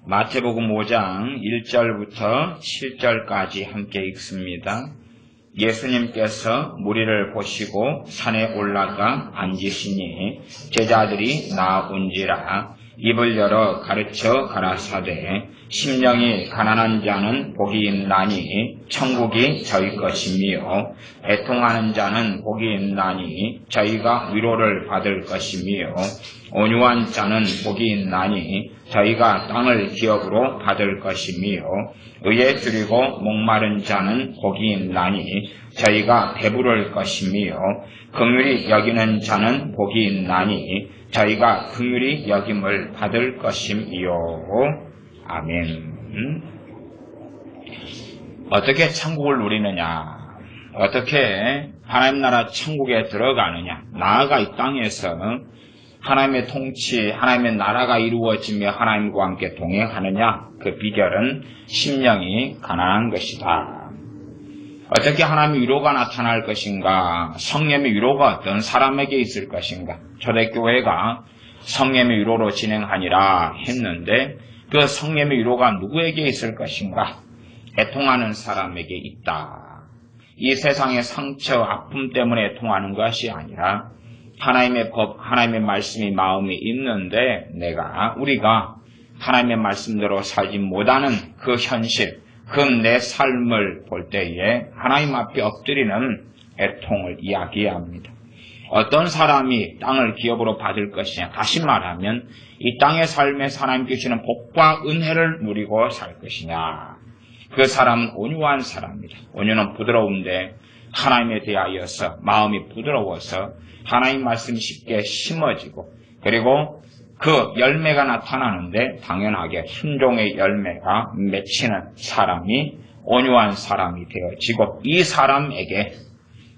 마태복음 5장 1절부터 7절까지 함께 읽습니다. 예수님께서 무리를 보시고 산에 올라가 앉으시니 제자들이 나온지라 입을 열어 가르쳐 가라사대 심령이 가난한 자는 복이 있나니 천국이 저희 것이며 애통하는 자는 복이 있나니 저희가 위로를 받을 것이며 온유한 자는 복이 있나니 저희가 땅을 기업으로 받을 것이며 의에 줄이고 목마른 자는 복이 있나니 저희가 배부를 것이며 긍휼히 여기는 자는 복이 있나니 저희가 긍휼히 여김을 받을 것이며 아멘. 어떻게 천국을 누리느냐? 어떻게 하나님 나라 천국에 들어가느냐? 나아가 이 땅에서 하나님의 통치, 하나님의 나라가 이루어지며 하나님과 함께 동행하느냐? 그 비결은 심령이 가난한 것이다. 어떻게 하나님의 위로가 나타날 것인가? 성령의 위로가 어떤 사람에게 있을 것인가? 초대교회가 성령의 위로로 진행하니라 했는데 그 성령의 위로가 누구에게 있을 것인가? 애통하는 사람에게 있다. 이 세상의 상처, 아픔 때문에 애통하는 것이 아니라 하나님의 법, 하나님의 말씀이 마음에 있는데 우리가 하나님의 말씀대로 살지 못하는 그 현실, 그 내 삶을 볼 때에 하나님 앞에 엎드리는 애통을 이야기합니다. 어떤 사람이 땅을 기업으로 받을 것이냐? 다시 말하면 이 땅의 삶에서 하나님 주시는 복과 은혜를 누리고 살 것이냐? 그 사람은 온유한 사람이다. 온유는 부드러운데 하나님에 대하여서 마음이 부드러워서 하나님 말씀이 쉽게 심어지고 그리고 그 열매가 나타나는데 당연하게 순종의 열매가 맺히는 사람이 온유한 사람이 되어지고 이 사람에게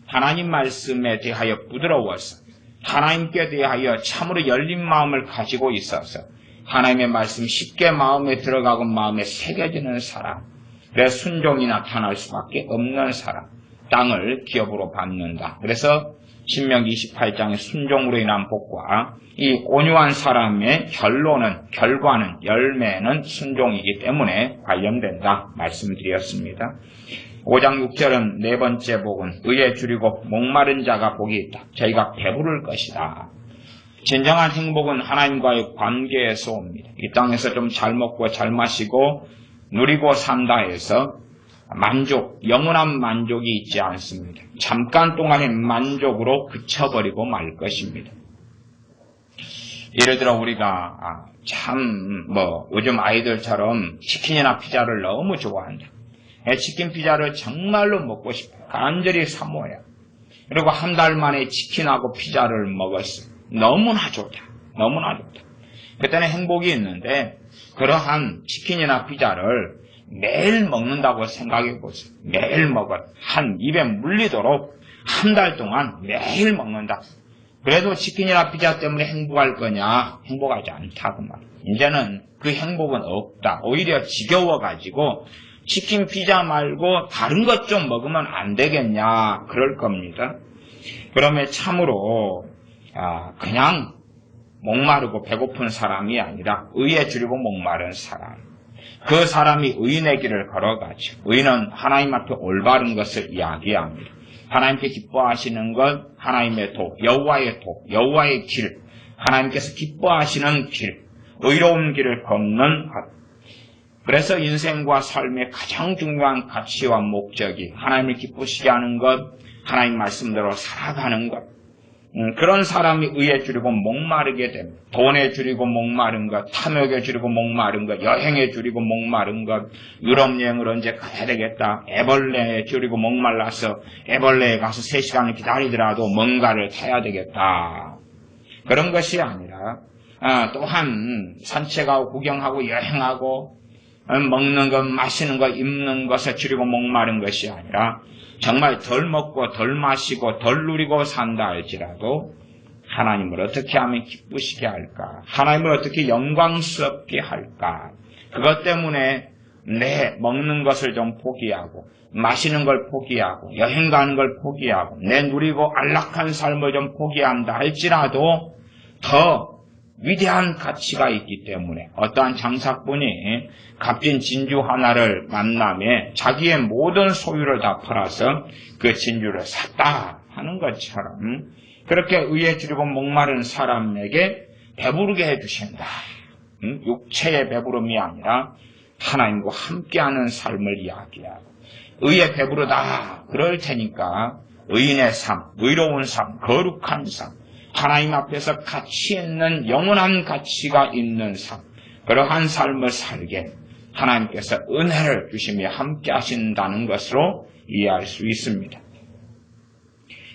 하나님 말씀에 대하여 부드러워서 하나님께 대하여 참으로 열린 마음을 가지고 있어서 하나님의 말씀이 쉽게 마음에 들어가고 마음에 새겨지는 사람, 그래서 순종이 나타날 수밖에 없는 사람, 땅을 기업으로 받는다. 그래서 신명기 28장의 순종으로 인한 복과 이 온유한 사람의 결과는 열매는 순종이기 때문에 관련된다 말씀드렸습니다. 5장 6절은 네 번째 복은 의에 줄이고 목마른 자가 복이 있다. 저희가 배부를 것이다. 진정한 행복은 하나님과의 관계에서 옵니다. 이 땅에서 좀 잘 먹고 잘 마시고 누리고 산다 해서 영원한 만족이 있지 않습니다. 잠깐 동안의 만족으로 그쳐버리고 말 것입니다. 예를 들어 우리가 요즘 아이들처럼 치킨이나 피자를 너무 좋아한다. 치킨 피자를 정말로 먹고 싶어요. 간절히 사모해요. 그리고 한 달 만에 치킨하고 피자를 먹었어요. 너무나 좋다. 그때는 행복이 있는데 그러한 치킨이나 피자를 매일 먹는다고 생각해 보세요. 매일 먹어요. 입에 물리도록 한 달 동안 매일 먹는다. 그래도 치킨이나 피자 때문에 행복할 거냐? 행복하지 않다고 말이에요. 이제는 그 행복은 없다. 오히려 지겨워가지고 치킨, 피자 말고 다른 것 좀 먹으면 안 되겠냐? 그럴 겁니다. 그러면 참으로 그냥 목마르고 배고픈 사람이 아니라 의에 줄이고 목마른 사람. 그 사람이 의인의 길을 걸어가죠. 의인은 하나님 앞에 올바른 것을 이야기합니다. 하나님께 기뻐하시는 것, 하나님의 여호와의 길, 하나님께서 기뻐하시는 길, 의로운 길을 걷는 것. 그래서 인생과 삶의 가장 중요한 가치와 목적이 하나님을 기쁘시게 하는 것, 하나님 말씀대로 살아가는 것. 그런 사람이 의에 줄이고 목마르게 됩니다. 돈에 줄이고 목마른 것, 탐욕에 줄이고 목마른 것, 여행에 줄이고 목마른 것, 유럽 여행을 언제 가야 되겠다. 애벌레에 줄이고 목말라서 애벌레에 가서 3시간을 기다리더라도 뭔가를 타야 되겠다. 그런 것이 아니라 또한 산책하고 구경하고 여행하고 먹는 것, 마시는 것, 입는 것에 줄이고 목마른 것이 아니라 정말 덜 먹고 덜 마시고 덜 누리고 산다 할지라도 하나님을 어떻게 하면 기쁘시게 할까? 하나님을 어떻게 영광스럽게 할까? 그것 때문에 내 먹는 것을 좀 포기하고 마시는 걸 포기하고 여행 가는 걸 포기하고 내 누리고 안락한 삶을 좀 포기한다 할지라도 더 위대한 가치가 있기 때문에 어떠한 장사꾼이 값진 진주 하나를 만남에 자기의 모든 소유를 다 팔아서 그 진주를 샀다 하는 것처럼 그렇게 의에 줄이고 목마른 사람에게 배부르게 해주신다. 육체의 배부름이 아니라 하나님과 함께하는 삶을 이야기하고 의에 배부르다 그럴 테니까 의인의 삶, 의로운 삶, 거룩한 삶, 하나님 앞에서 가치 있는 영원한 가치가 있는 삶, 그러한 삶을 살게 하나님께서 은혜를 주시며 함께 하신다는 것으로 이해할 수 있습니다.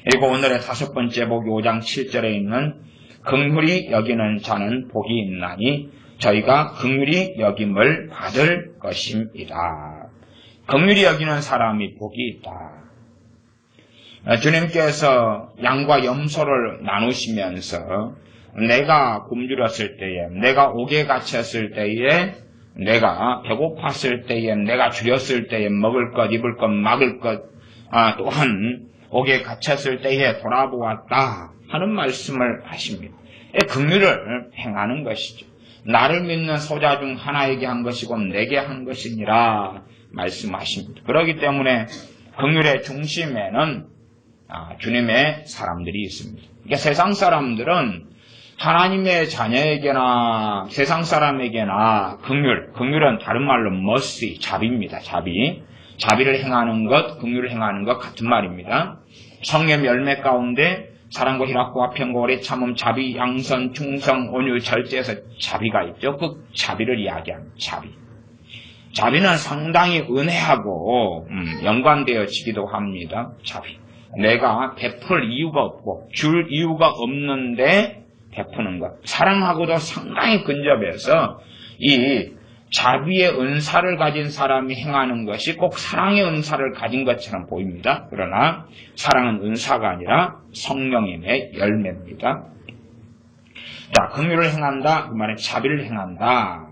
그리고 오늘의 5번째 복 5장 7절에 있는 긍휼히 여기는 자는 복이 있나니 저희가 긍휼히 여김을 받을 것입니다. 긍휼히 여기는 사람이 복이 있다. 주님께서 양과 염소를 나누시면서 내가 굶주렸을 때에, 내가 옥에 갇혔을 때에, 내가 배고팠을 때에, 내가 줄였을 때에 먹을 것, 입을 것, 막을 것, 또한 옥에 갇혔을 때에 돌아보았다 하는 말씀을 하십니다. 긍휼을 행하는 것이죠. 나를 믿는 소자 중 하나에게 한 것이고 내게 한 것이니라 말씀하십니다. 그렇기 때문에 긍휼의 중심에는 주님의 사람들이 있습니다. 그러니까 세상 사람들은 하나님의 자녀에게나 세상 사람에게나 긍휼은 다른 말로 mercy, 자비입니다. 자비를 행하는 것, 긍휼을 행하는 것 같은 말입니다. 성령 열매 가운데 사랑과 희락과 평과 오래 참음, 자비, 양선, 충성, 온유, 절제에서 자비가 있죠. 그 자비를 이야기합니다. 자비는 상당히 은혜하고 연관되어지기도 합니다. 자비. 내가 베풀 이유가 없고 줄 이유가 없는데 베푸는 것. 사랑하고도 상당히 근접해서 이 자비의 은사를 가진 사람이 행하는 것이 꼭 사랑의 은사를 가진 것처럼 보입니다. 그러나 사랑은 은사가 아니라 성령님의 열매입니다. 자, 긍휼을 행한다. 그 말은 자비를 행한다.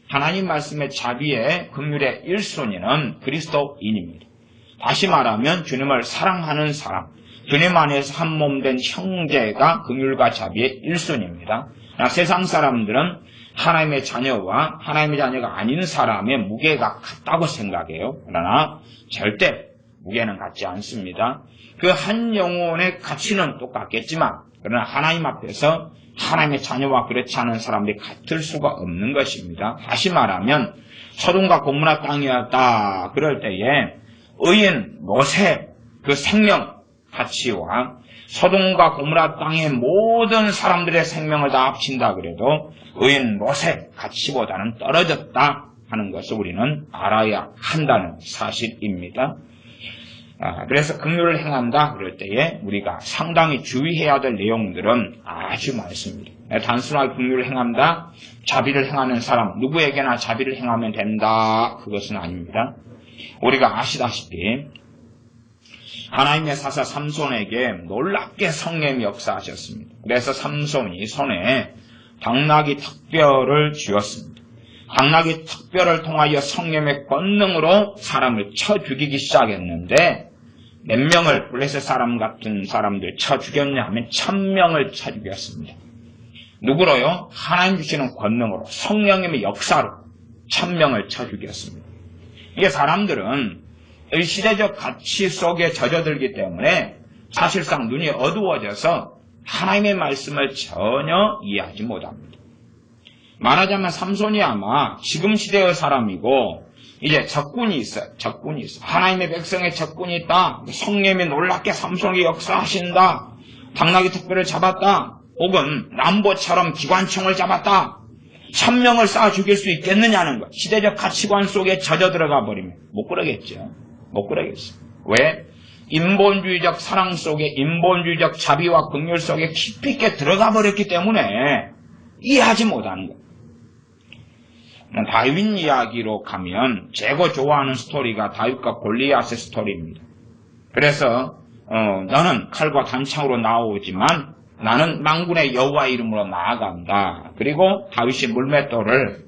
하나님 말씀의 자비의 긍휼의 1순위는 그리스도인입니다. 다시 말하면 주님을 사랑하는 사람, 주님 안에서 한 몸 된 형제가 긍휼과 자비의 1순위입니다. 세상 사람들은 하나님의 자녀와 하나님의 자녀가 아닌 사람의 무게가 같다고 생각해요. 그러나 절대 무게는 같지 않습니다. 그 한 영혼의 가치는 똑같겠지만 그러나 하나님 앞에서 하나님의 자녀와 그렇지 않은 사람들이 같을 수가 없는 것입니다. 다시 말하면 소돔과 고모라 땅이었다. 그럴 때에 의인 롯의 그 생명 가치와 소돔과 고모라 땅의 모든 사람들의 생명을 다 합친다 그래도 의인 롯의 가치보다는 떨어졌다 하는 것을 우리는 알아야 한다는 사실입니다. 그래서 긍휼을 행한다 그럴 때에 우리가 상당히 주의해야 될 내용들은 아주 많습니다. 단순하게 긍휼을 행한다, 자비를 행하는 사람 누구에게나 자비를 행하면 된다 그것은 아닙니다. 우리가 아시다시피 하나님의 사사 삼손에게 놀랍게 성령이 역사하셨습니다. 그래서 삼손이 손에 당나귀 턱뼈를 쥐었습니다. 당나귀 턱뼈를 통하여 성령의 권능으로 사람을 쳐 죽이기 시작했는데 몇 명을 블레셋 사람 같은 사람들 쳐 죽였냐 하면 1000명을 쳐 죽였습니다. 누구로요? 하나님 주시는 권능으로 성령님의 역사로 1000명을 쳐 죽였습니다. 이게 사람들은 이 시대적 가치 속에 젖어들기 때문에 사실상 눈이 어두워져서 하나님의 말씀을 전혀 이해하지 못합니다. 말하자면 삼손이 아마 지금 시대의 사람이고 이제 적군이 있어요. 하나님의 백성의 적군이 있다. 성령이 놀랍게 삼손이 역사하신다. 당나귀 턱뼈를 잡았다. 혹은 남보처럼 기관총을 잡았다. 1000명을 쏴 죽일 수 있겠느냐는 것. 시대적 가치관 속에 젖어 들어가 버리면 못 그러겠죠. 왜? 인본주의적 사랑 속에 인본주의적 자비와 긍휼 속에 깊이 있게 들어가 버렸기 때문에 이해하지 못하는 것. 다윗 이야기로 가면 제가 좋아하는 스토리가 다윗과 골리앗의 스토리입니다. 그래서 너는 칼과 단창으로 나오지만 나는 만군의 여호와 이름으로 나아간다. 그리고 다윗이 물맷돌을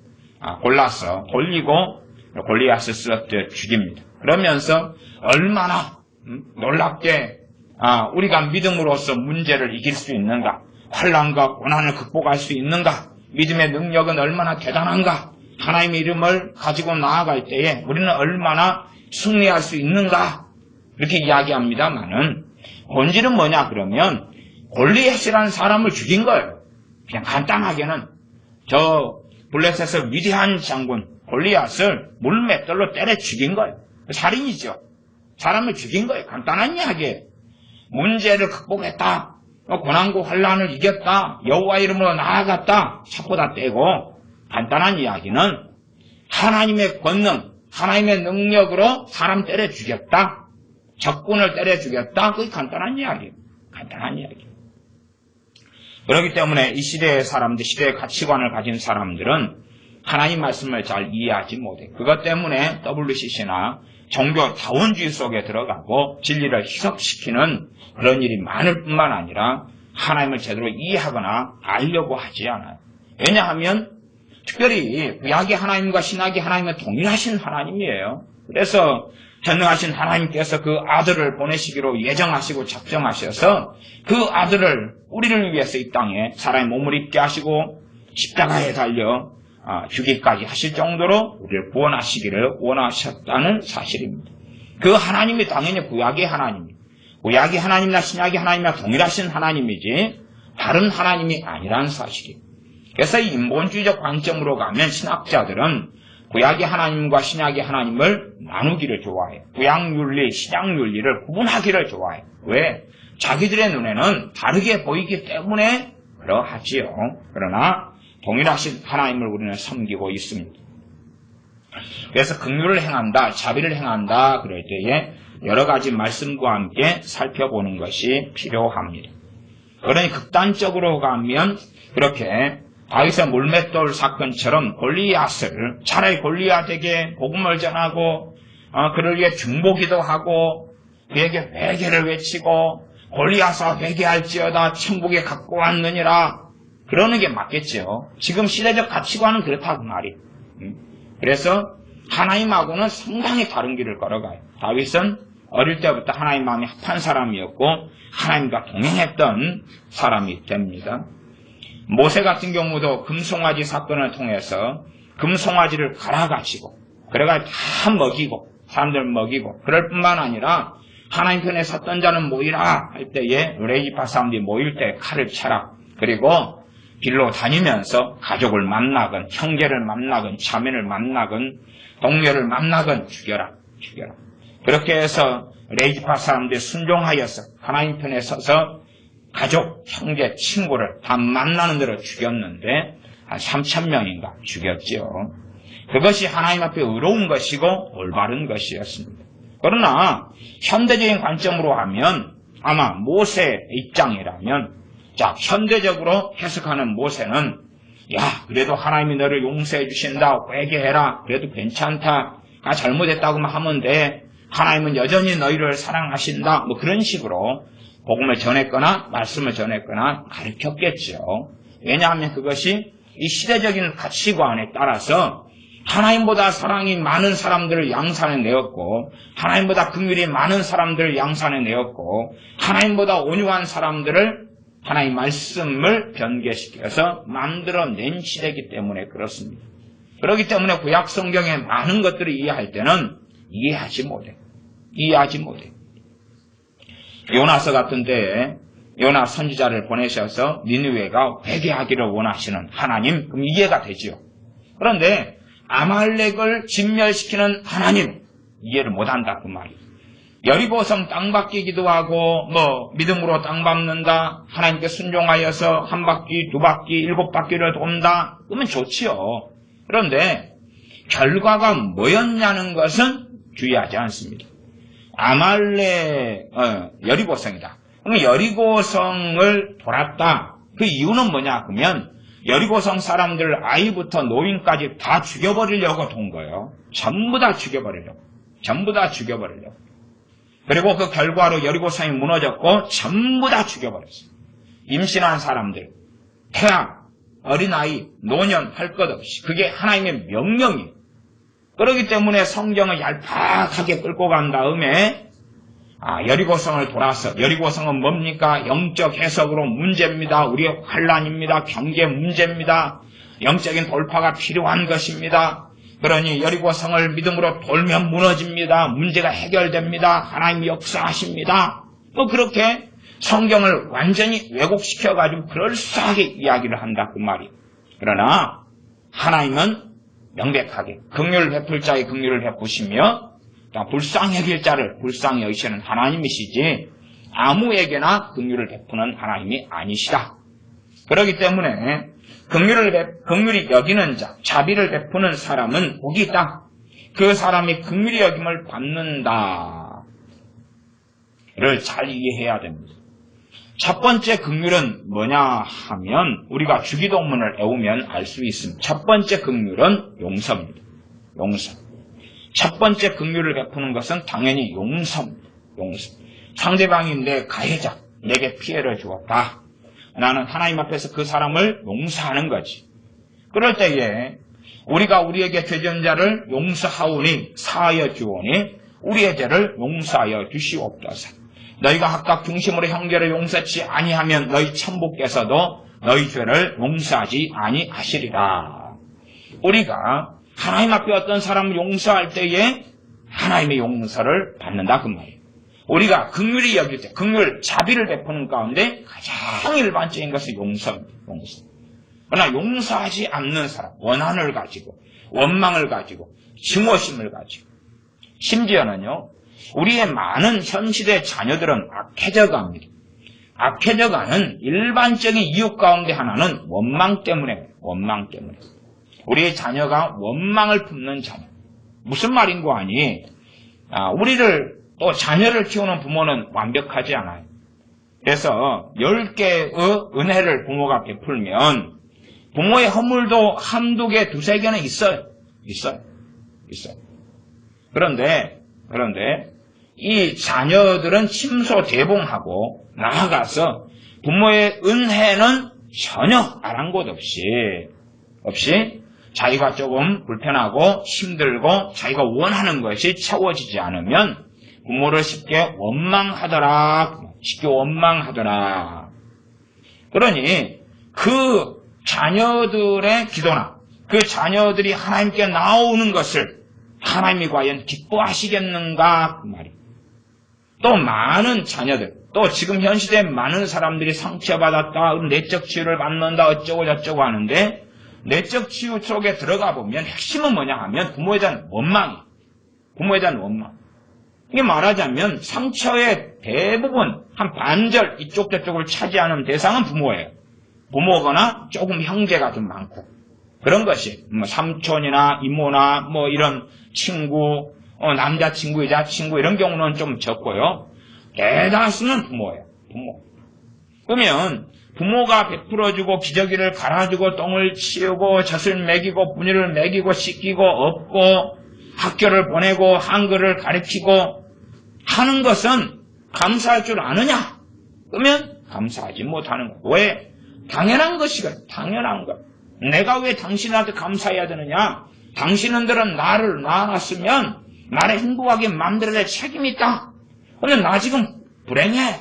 골라서 돌리고 골리앗을 쓰러뜨려 죽입니다. 그러면서 얼마나 놀랍게 우리가 믿음으로써 문제를 이길 수 있는가, 환난과 고난을 극복할 수 있는가? 믿음의 능력은 얼마나 대단한가? 하나님의 이름을 가지고 나아갈 때에 우리는 얼마나 승리할 수 있는가? 이렇게 이야기합니다만은 본질은 뭐냐 그러면 골리앗이라는 사람을 죽인 거예요. 그냥 간단하게는 저 블레셋의 위대한 장군 골리앗을 물맷돌로 때려 죽인 거예요. 살인이죠. 사람을 죽인 거예요. 간단한 이야기예요. 문제를 극복했다. 고난과 환난을 이겼다. 여호와 이름으로 나아갔다. 첩보다 떼고 간단한 이야기는 하나님의 권능, 하나님의 능력으로 사람 때려 죽였다. 적군을 때려 죽였다. 그게 간단한 이야기예요. 간단한 이야기. 그렇기 때문에 이 시대의 사람들, 시대의 가치관을 가진 사람들은 하나님 말씀을 잘 이해하지 못해. 그것 때문에 WCC나 종교 다원주의 속에 들어가고 진리를 희석시키는 그런 일이 많을 뿐만 아니라 하나님을 제대로 이해하거나 알려고 하지 않아요. 왜냐하면 특별히 구약의 하나님과 신약의 하나님은 동일하신 하나님이에요. 그래서 전능하신 하나님께서 그 아들을 보내시기로 예정하시고 작정하셔서 그 아들을 우리를 위해서 이 땅에 사람의 몸을 입게 하시고 십자가에 달려 죽기까지 하실 정도로 우리를 구원하시기를 원하셨다는 사실입니다. 그 하나님이 당연히 구약의 하나님이에요. 구약의 하나님이나 신약의 하나님이나 동일하신 하나님이지 다른 하나님이 아니라는 사실이에요. 그래서 이 인본주의적 관점으로 가면 신학자들은 구약의 하나님과 신약의 하나님을 나누기를 좋아해요. 구약윤리, 신약윤리를 구분하기를 좋아해요. 왜? 자기들의 눈에는 다르게 보이기 때문에 그러하지요. 그러나 동일하신 하나님을 우리는 섬기고 있습니다. 그래서 긍휼을 행한다, 자비를 행한다 그럴 때에 여러 가지 말씀과 함께 살펴보는 것이 필요합니다. 그러니 극단적으로 가면 그렇게 다윗의 물맷돌 사건처럼 골리앗을 차라리 골리앗에게 복음을 전하고 그를 위해 중보기도 하고 그에게 회개를 외치고 골리앗아 회개할지어다 천국에 갖고 왔느니라 그러는 게 맞겠죠. 지금 시대적 가치관은 그렇다고 말이에요. 그래서 하나님하고는 상당히 다른 길을 걸어가요. 다윗은 어릴 때부터 하나님 마음이 합한 사람이었고 하나님과 동행했던 사람이 됩니다. 모세 같은 경우도 금송아지 사건을 통해서 금송아지를 갈아가지고 그래가 다 먹이고 사람들 먹이고 그럴 뿐만 아니라 하나님 편에 섰던 자는 모이라 할 때에 레이파 사람들이 모일 때 칼을 쳐라. 그리고 길로 다니면서 가족을 만나건 형제를 만나건 자매를 만나건 동료를 만나건 죽여라. 그렇게 해서 레이파 사람들이 순종하여서 하나님 편에 서서 가족, 형제, 친구를 다 만나는 대로 죽였는데 한 3,000명인가 죽였지요. 그것이 하나님 앞에 의로운 것이고 올바른 것이었습니다. 그러나 현대적인 관점으로 하면 아마 모세의 입장이라면 자 현대적으로 해석하는 모세는 야 그래도 하나님이 너를 용서해 주신다 회개해라 그래도 괜찮다 잘못했다고만 하면 돼 하나님은 여전히 너희를 사랑하신다 뭐 그런 식으로 복음을 전했거나 말씀을 전했거나 가르쳤겠죠. 왜냐하면 그것이 이 시대적인 가치관에 따라서 하나님보다 사랑이 많은 사람들을 양산해 내었고 하나님보다 긍휼이 많은 사람들을 양산해 내었고 하나님보다 온유한 사람들을 하나님의 말씀을 변개시켜서 만들어낸 시대이기 때문에 그렇습니다. 그렇기 때문에 구약 성경의 많은 것들을 이해할 때는 이해하지 못해. 요나서 같은 때에 요나 선지자를 보내셔서 니느웨가 회개하기를 원하시는 하나님, 그럼 이해가 되지요. 그런데 아말렉을 진멸시키는 하나님, 이해를 못한다 그 말이에요. 여리고성 땅받기 기도하고 믿음으로 땅 밟는다, 하나님께 순종하여서 한 바퀴, 두 바퀴, 7바퀴를 돈다, 그러면 좋지요. 그런데 결과가 뭐였냐는 것은 주의하지 않습니다. 아말렉 여리고성이다. 그럼 여리고성을 돌았다. 그 이유는 뭐냐 그러면 여리고성 사람들 아이부터 노인까지 다 죽여버리려고 돈 거예요. 전부 다 죽여버리려고. 그리고 그 결과로 여리고성이 무너졌고 전부 다 죽여버렸어요. 임신한 사람들, 태아, 어린아이, 노년 할 것 없이 그게 하나님의 명령이에요. 그렇기 때문에 성경을 얄팍하게 끌고 간 다음에 여리고성을 돌아서, 여리고성은 뭡니까? 영적 해석으로 문제입니다. 우리의 환란입니다. 경제 문제입니다. 영적인 돌파가 필요한 것입니다. 그러니 여리고성을 믿음으로 돌면 무너집니다. 문제가 해결됩니다. 하나님이 역사하십니다. 그렇게 성경을 완전히 왜곡시켜가지고 그럴싸하게 이야기를 한다 그 말이에요. 그러나 하나님은 명백하게 긍휼을 베풀 자의 긍휼을 베푸시며 불쌍히 여길 자를 불쌍히 여기시는 하나님이시지 아무에게나 긍휼을 베푸는 하나님이 아니시다. 그렇기 때문에 긍휼히 여기는 자, 자비를 베푸는 사람은 복이 있다. 그 사람이 긍휼히 여김을 받는다. 를 잘 이해해야 됩니다. 첫 번째 긍휼은 뭐냐 하면 우리가 주기도문을 외우면 알 수 있습니다. 첫 번째 긍휼은 용서입니다. 용서. 첫 번째 긍휼을 베푸는 것은 당연히 용서입니다. 용서. 상대방이 내 가해자, 내게 피해를 주었다. 나는 하나님 앞에서 그 사람을 용서하는 거지. 그럴 때에 우리가 우리에게 죄진 자를 용서하오니 사하여 주오니 우리의 죄를 용서하여 주시옵소서. 너희가 각각 중심으로 형제를 용서치 아니하면 너희 천부께서도 너희 죄를 용서하지 아니하시리라. 우리가 하나님 앞에 어떤 사람을 용서할 때에 하나님의 용서를 받는다 그 말이에요. 우리가 긍휼히 여길 때, 긍휼, 자비를 베푸는 가운데 가장 일반적인 것은 용서입니다. 용서. 그러나 용서하지 않는 사람, 원한을 가지고, 원망을 가지고, 증오심을 가지고, 심지어는요, 우리의 많은 현실의 자녀들은 악해져갑니다. 악해져가는 일반적인 이유 가운데 하나는 원망 때문에, 원망 때문에. 우리의 자녀가 원망을 품는 자녀. 무슨 말인 거 아니? 우리를 또 자녀를 키우는 부모는 완벽하지 않아요. 그래서 10개의 은혜를 부모가 베풀면 부모의 허물도 한두 개, 두세 개는 있어요. 있어요. 그런데 이 자녀들은 침소대봉하고 나아가서 부모의 은혜는 전혀 아랑곳 없이 자기가 조금 불편하고 힘들고 자기가 원하는 것이 채워지지 않으면 부모를 쉽게 원망하더라. 그러니 그 자녀들의 기도나 그 자녀들이 하나님께 나오는 것을 하나님이 과연 기뻐하시겠는가 그 말이에요. 또 많은 자녀들, 또 지금 현 시대에 많은 사람들이 상처받았다, 내적 치유를 받는다, 어쩌고 저쩌고 하는데 내적 치유 속에 들어가 보면 핵심은 뭐냐 하면 부모에 대한 원망이에요. 부모에 대한 원망. 이게 말하자면 상처의 대부분 한 반절 이쪽 저쪽을 차지하는 대상은 부모예요. 부모거나 조금 형제가 좀 많고 그런 것이 삼촌이나 이모나 이런 친구, 남자친구, 여자친구 이런 경우는 좀 적고요. 대다수는 부모예요. 부모. 그러면 부모가 베풀어주고 기저귀를 갈아주고 똥을 치우고 젖을 먹이고 분유를 먹이고 씻기고 업고 학교를 보내고 한글을 가르치고 하는 것은 감사할 줄 아느냐? 그러면 감사하지 못하는 거. 왜? 당연한 것이거든. 당연한 것. 내가 왜 당신한테 감사해야 되느냐? 당신들은 나를 낳았으면 나를 행복하게 만들어야 책임이 있다. 근데 나 지금 불행해.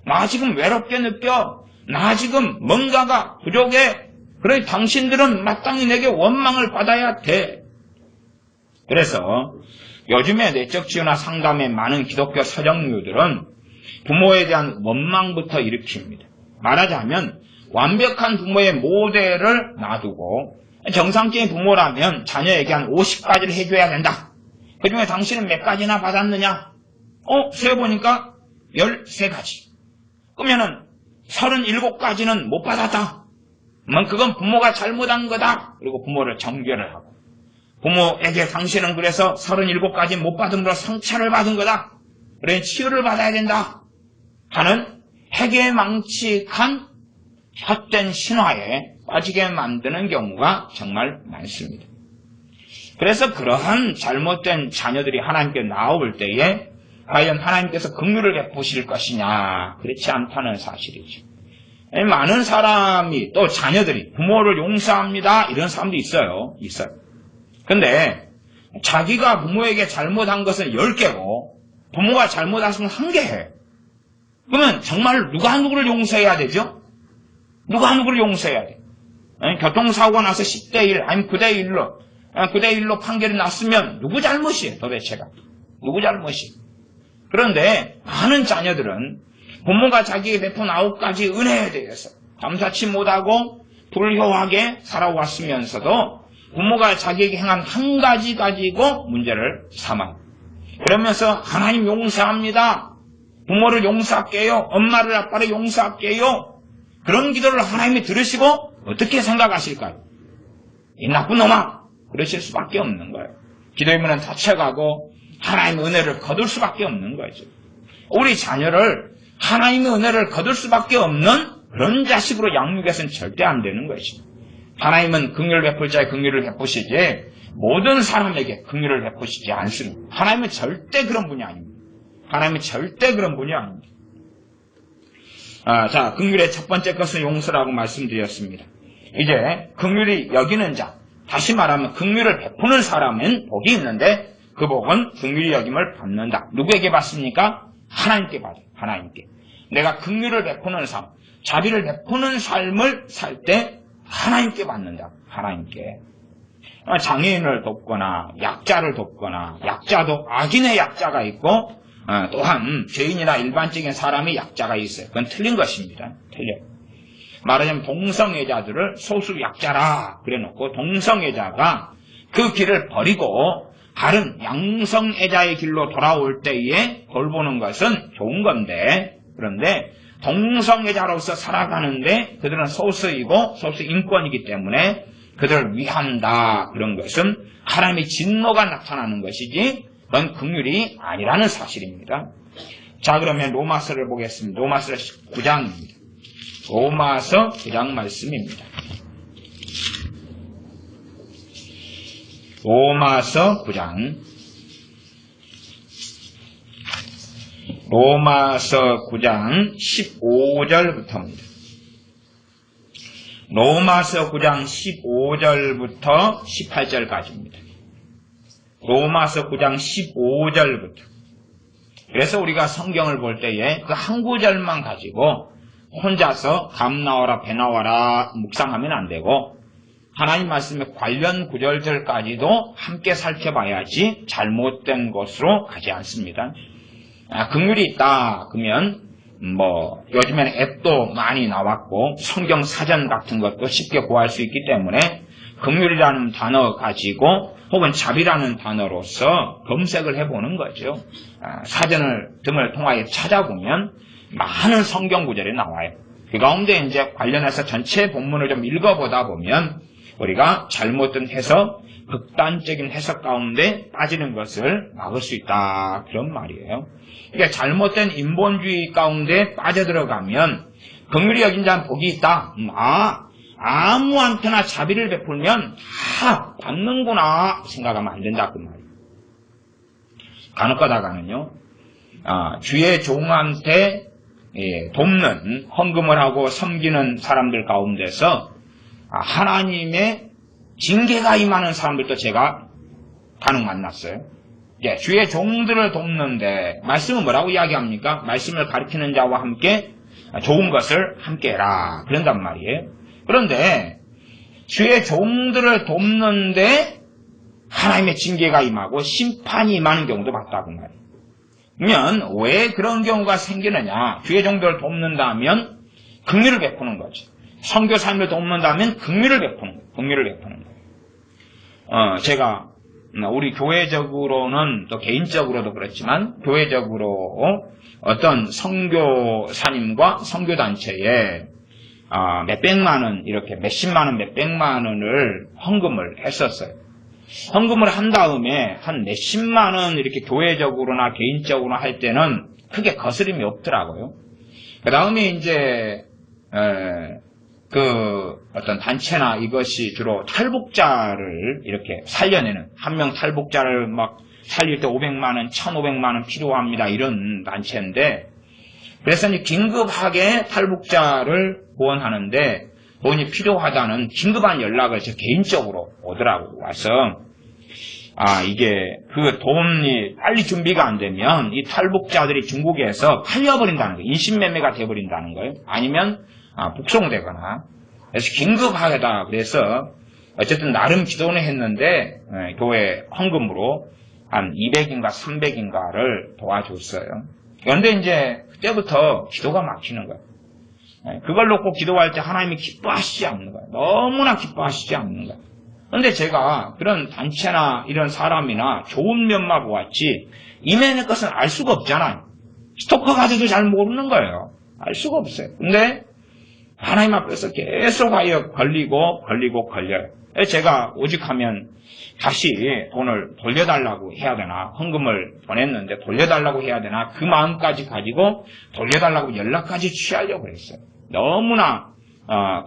나 지금 외롭게 느껴. 나 지금 뭔가가 부족해. 그래 당신들은 마땅히 내게 원망을 받아야 돼. 그래서 요즘에 내적 치유나 상담의 많은 기독교 서정류들은 부모에 대한 원망부터 일으킵니다. 말하자면 완벽한 부모의 모델을 놔두고 정상적인 부모라면 자녀에게 한 50가지를 해줘야 된다. 그중에 당신은 몇 가지나 받았느냐? 세어보니까 13가지. 그러면은 37가지는 못 받았다. 그건 부모가 잘못한 거다. 그리고 부모를 정죄를 하고 부모에게 당신은 그래서 37가지 못 받음으로 상처를 받은 거다. 그래 치유를 받아야 된다. 하는 해괴망측한 헛된 신화에 빠지게 만드는 경우가 정말 많습니다. 그래서 그러한 잘못된 자녀들이 하나님께 나올 때에 과연 하나님께서 긍휼을 베푸실 것이냐? 그렇지 않다는 사실이죠. 많은 사람이 또 자녀들이 부모를 용서합니다. 이런 사람도 있어요. 근데 자기가 부모에게 잘못한 것은 10개고 부모가 잘못했으면 한계해. 그러면 정말 누가 누구를 용서해야 되죠? 누가 누구를 용서해야 돼? 교통사고가 나서 10대1 아니면 9대1로 판결이 났으면 누구 잘못이에요 도대체가? 누구 잘못이에요? 그런데 많은 자녀들은 부모가 자기에게 베푼 9가지 은혜에 대해서 감사치 못하고 불효하게 살아왔으면서도 부모가 자기에게 행한 한 가지 가지고 문제를 삼아요. 그러면서 하나님 용서합니다. 부모를 용서할게요. 엄마를 아빠를 용서할게요. 그런 기도를 하나님이 들으시고 어떻게 생각하실까요? 이 나쁜 놈아! 그러실 수밖에 없는 거예요. 기도의 문은 닫혀가고 하나님의 은혜를 거둘 수밖에 없는 거죠. 우리 자녀를 하나님의 은혜를 거둘 수밖에 없는 그런 자식으로 양육해서는 절대 안 되는 것이죠. 하나님은 긍휼을 베풀 자에 긍휼을 베푸시지 모든 사람에게 긍휼을 베푸시지 않습니다. 하나님은 절대 그런 분이 아닙니다. 하나님은 절대 그런 분이 아닙니다. 자, 긍휼의 첫 번째 것은 용서라고 말씀드렸습니다. 이제 긍휼히 여기는 자, 다시 말하면 긍휼을 베푸는 사람은 복이 있는데 그 복은 긍휼히 여김을 받는다. 누구에게 받습니까? 하나님께 받아요. 하나님께. 내가 긍휼을 베푸는 삶, 자비를 베푸는 삶을 살 때 하나님께 받는다. 하나님께. 장애인을 돕거나 약자를 돕거나 약자도 악인의 약자가 있고 또한 죄인이나 일반적인 사람의 약자가 있어요. 그건 틀린 것입니다. 틀려요. 말하자면 동성애자들을 소수 약자라 그래놓고 동성애자가 그 길을 버리고 다른 양성애자의 길로 돌아올 때에 돌보는 것은 좋은 건데 그런데 동성애자로서 살아가는데 그들은 소수이고 소수 인권이기 때문에 그들을 위한다. 그런 것은 하나님의 진노가 나타나는 것이지 그건 긍휼이 아니라는 사실입니다. 자, 그러면 로마서를 보겠습니다. 로마서 9장입니다. 로마서 9장 말씀입니다. 로마서 9장 15절부터입니다. 로마서 9장 15절부터 18절까지입니다. 로마서 9장 15절부터. 그래서 우리가 성경을 볼 때에 그 한 구절만 가지고 혼자서 감 나와라 배 나와라 묵상하면 안 되고 하나님 말씀의 관련 구절들까지도 함께 살펴봐야지 잘못된 것으로 가지 않습니다. 긍휼이 있다 그러면 요즘에는 앱도 많이 나왔고 성경 사전 같은 것도 쉽게 구할 수 있기 때문에 긍휼이라는 단어 가지고 혹은 자비라는 단어로서 검색을 해보는 거죠. 사전을 등을 통하여 찾아보면 많은 성경 구절이 나와요. 그 가운데 이제 관련해서 전체 본문을 좀 읽어보다 보면 우리가 잘못된 해석, 극단적인 해석 가운데 빠지는 것을 막을 수 있다. 그런 말이에요. 그러니까 잘못된 인본주의 가운데 빠져들어가면 긍휼히 여긴 자는 복이 있다. 아무한테나 자비를 베풀면 다 받는구나 생각하면 안 된다. 그 말이에요. 간혹가다가는요. 주의 종한테 돕는 헌금을 하고 섬기는 사람들 가운데서 하나님의 징계가 임하는 사람들도 제가 간혹 만났어요. 주의 종들을 돕는데 말씀은 뭐라고 이야기합니까? 말씀을 가르치는 자와 함께 좋은 것을 함께 해라. 그런단 말이에요. 그런데 주의 종들을 돕는데 하나님의 징계가 임하고 심판이 임하는 경우도 봤다고 말이에요. 그러면 왜 그런 경우가 생기느냐? 주의 종들을 돕는다면 긍휼을 베푸는 거죠. 선교 삶을 돕는다면 긍휼을 베푸는 거예요. 긍휼을 베푸는 거예요. 제가 우리 교회적으로는 또 개인적으로도 그렇지만 교회적으로 어떤 선교사님과 선교단체에 몇백만 원 이렇게 몇십만 원 몇백만 원을 헌금을 했었어요. 헌금을 한 다음에 한 몇십만 원 이렇게 교회적으로나 개인적으로 할 때는 크게 거스름이 없더라고요. 그 다음에 이제 어떤 단체나 이것이 주로 탈북자를 이렇게 살려내는 한 명 탈북자를 막 살릴 때 500만 원, 1,500만 원 필요합니다. 이런 단체인데 그래서 이제 긴급하게 탈북자를 구원하는데 돈이 필요하다는 긴급한 연락을 제 개인적으로 오더라고 와서 이게 그 돈이 빨리 준비가 안 되면 이 탈북자들이 중국에서 팔려버린다는 거예요. 인신매매가 돼버린다는 거예요. 아니면 북송되거나. 그래서 긴급하다 그래서 어쨌든 나름 기도는 했는데 교회 헌금으로 한 200인가 300인가를 도와줬어요. 그런데 이제 그때부터 기도가 막히는 거예요. 그걸 놓고 기도할 때 하나님이 기뻐하시지 않는 거예요. 너무나 기뻐하시지 않는 거예요. 그런데 제가 그런 단체나 이런 사람이나 좋은 면만 보았지 이면의 것은 알 수가 없잖아요. 스토커 가지도 잘 모르는 거예요. 알 수가 없어요. 근데 하나님 앞에서 계속 걸려요. 제가 오직하면 다시 돈을 돌려달라고 해야 되나, 헌금을 보냈는데 돌려달라고 해야 되나, 그 마음까지 가지고 돌려달라고 연락까지 취하려고 했어요. 너무나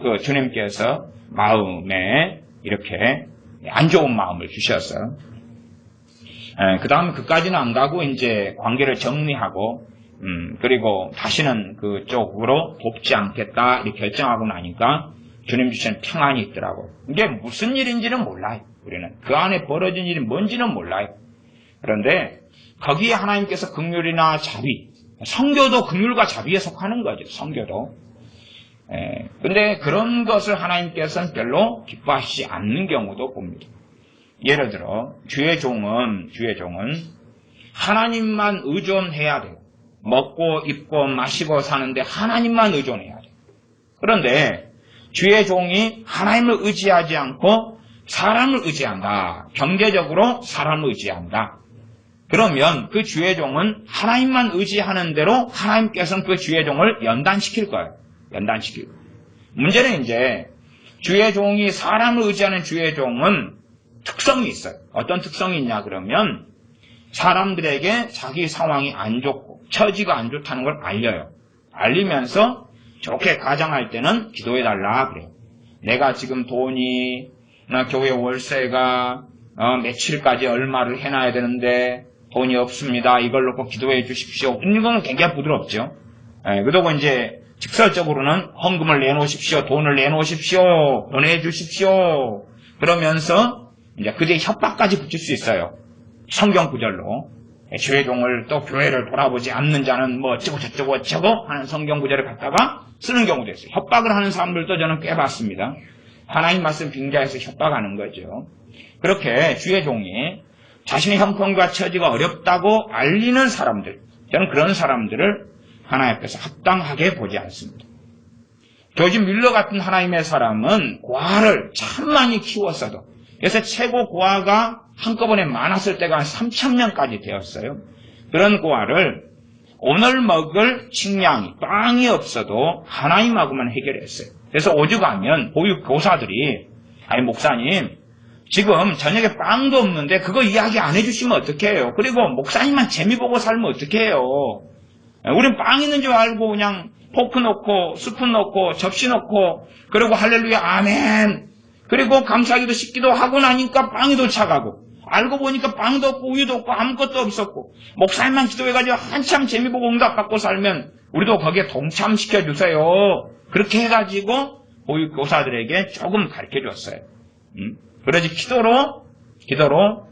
그 주님께서 마음에 이렇게 안 좋은 마음을 주셨어요. 그 다음에 그까지는 안 가고 이제 관계를 정리하고 그리고 다시는 그쪽으로 돕지 않겠다 이렇게 결정하고 나니까 주님 주신 평안이 있더라고요. 이게 무슨 일인지는 몰라요. 우리는 그 안에 벌어진 일이 뭔지는 몰라요. 그런데 거기에 하나님께서 긍휼이나 자비, 성교도 긍휼과 자비에 속하는 거죠. 성교도. 근데 그런 것을 하나님께서는 별로 기뻐하시지 않는 경우도 봅니다. 예를 들어 주의 종은 하나님만 의존해야 돼요. 먹고 입고 마시고 사는데 하나님만 의존해야 돼요. 그런데 주의 종이 하나님을 의지하지 않고 사람을 의지한다. 경제적으로 사람을 의지한다. 그러면 그 주의 종은 하나님만 의지하는 대로 하나님께서는 그 주의 종을 연단시킬 거예요. 문제는 이제 주의 종이 사람을 의지하는 주의 종은 특성이 있어요. 어떤 특성이 있냐 그러면 사람들에게 자기 상황이 안 좋고 처지가 안 좋다는 걸 알려요. 알리면서 좋게 가정할 때는 기도해달라 그래요. 내가 지금 돈이 교회 월세가 며칠까지 얼마를 해놔야 되는데 돈이 없습니다. 이걸 놓고 기도해 주십시오. 이건 굉장히 부드럽죠. 그리고 이제 직설적으로는 헌금을 내놓으십시오. 돈을 내놓으십시오. 보내주십시오. 그러면서 이제 그제 협박까지 붙일 수 있어요. 성경 구절로. 주의 종을 또 교회를 돌아보지 않는 자는 뭐 어쩌고 저쩌고 하는 성경 구절을 갖다가 쓰는 경우도 있어요. 협박을 하는 사람들도 저는 꽤 봤습니다. 하나님 말씀 빙자해서 협박하는 거죠. 그렇게 주의 종이 자신의 형편과 처지가 어렵다고 알리는 사람들, 저는 그런 사람들을 하나님 앞에서 합당하게 보지 않습니다. 조지 뮬러 같은 하나님의 사람은 고아를 참 많이 키웠어도, 그래서 최고 고아가 한꺼번에 많았을 때가 한 3,000명까지 되었어요. 그런 고아를 오늘 먹을 식량이, 빵이 없어도 하나님하고만 해결했어요. 그래서 오죽하면 보육교사들이, 아니 목사님 지금 저녁에 빵도 없는데 그거 이야기 안 해주시면 어떡해요. 그리고 목사님만 재미 보고 살면 어떡해요. 우린 빵 있는 줄 알고 그냥 포크 넣고 스푼 넣고 접시 넣고 그리고 할렐루야 아멘 그리고 감사기도 씻기도 하고 나니까 빵이 도착하고 알고 보니까 빵도 없고 우유도 없고 아무것도 없었고 목사님만 기도해가지고 한참 재미 보고 응답받고 살면 우리도 거기에 동참시켜 주세요. 그렇게 해가지고 보육교사들에게 조금 가르쳐줬어요. 그러지 기도로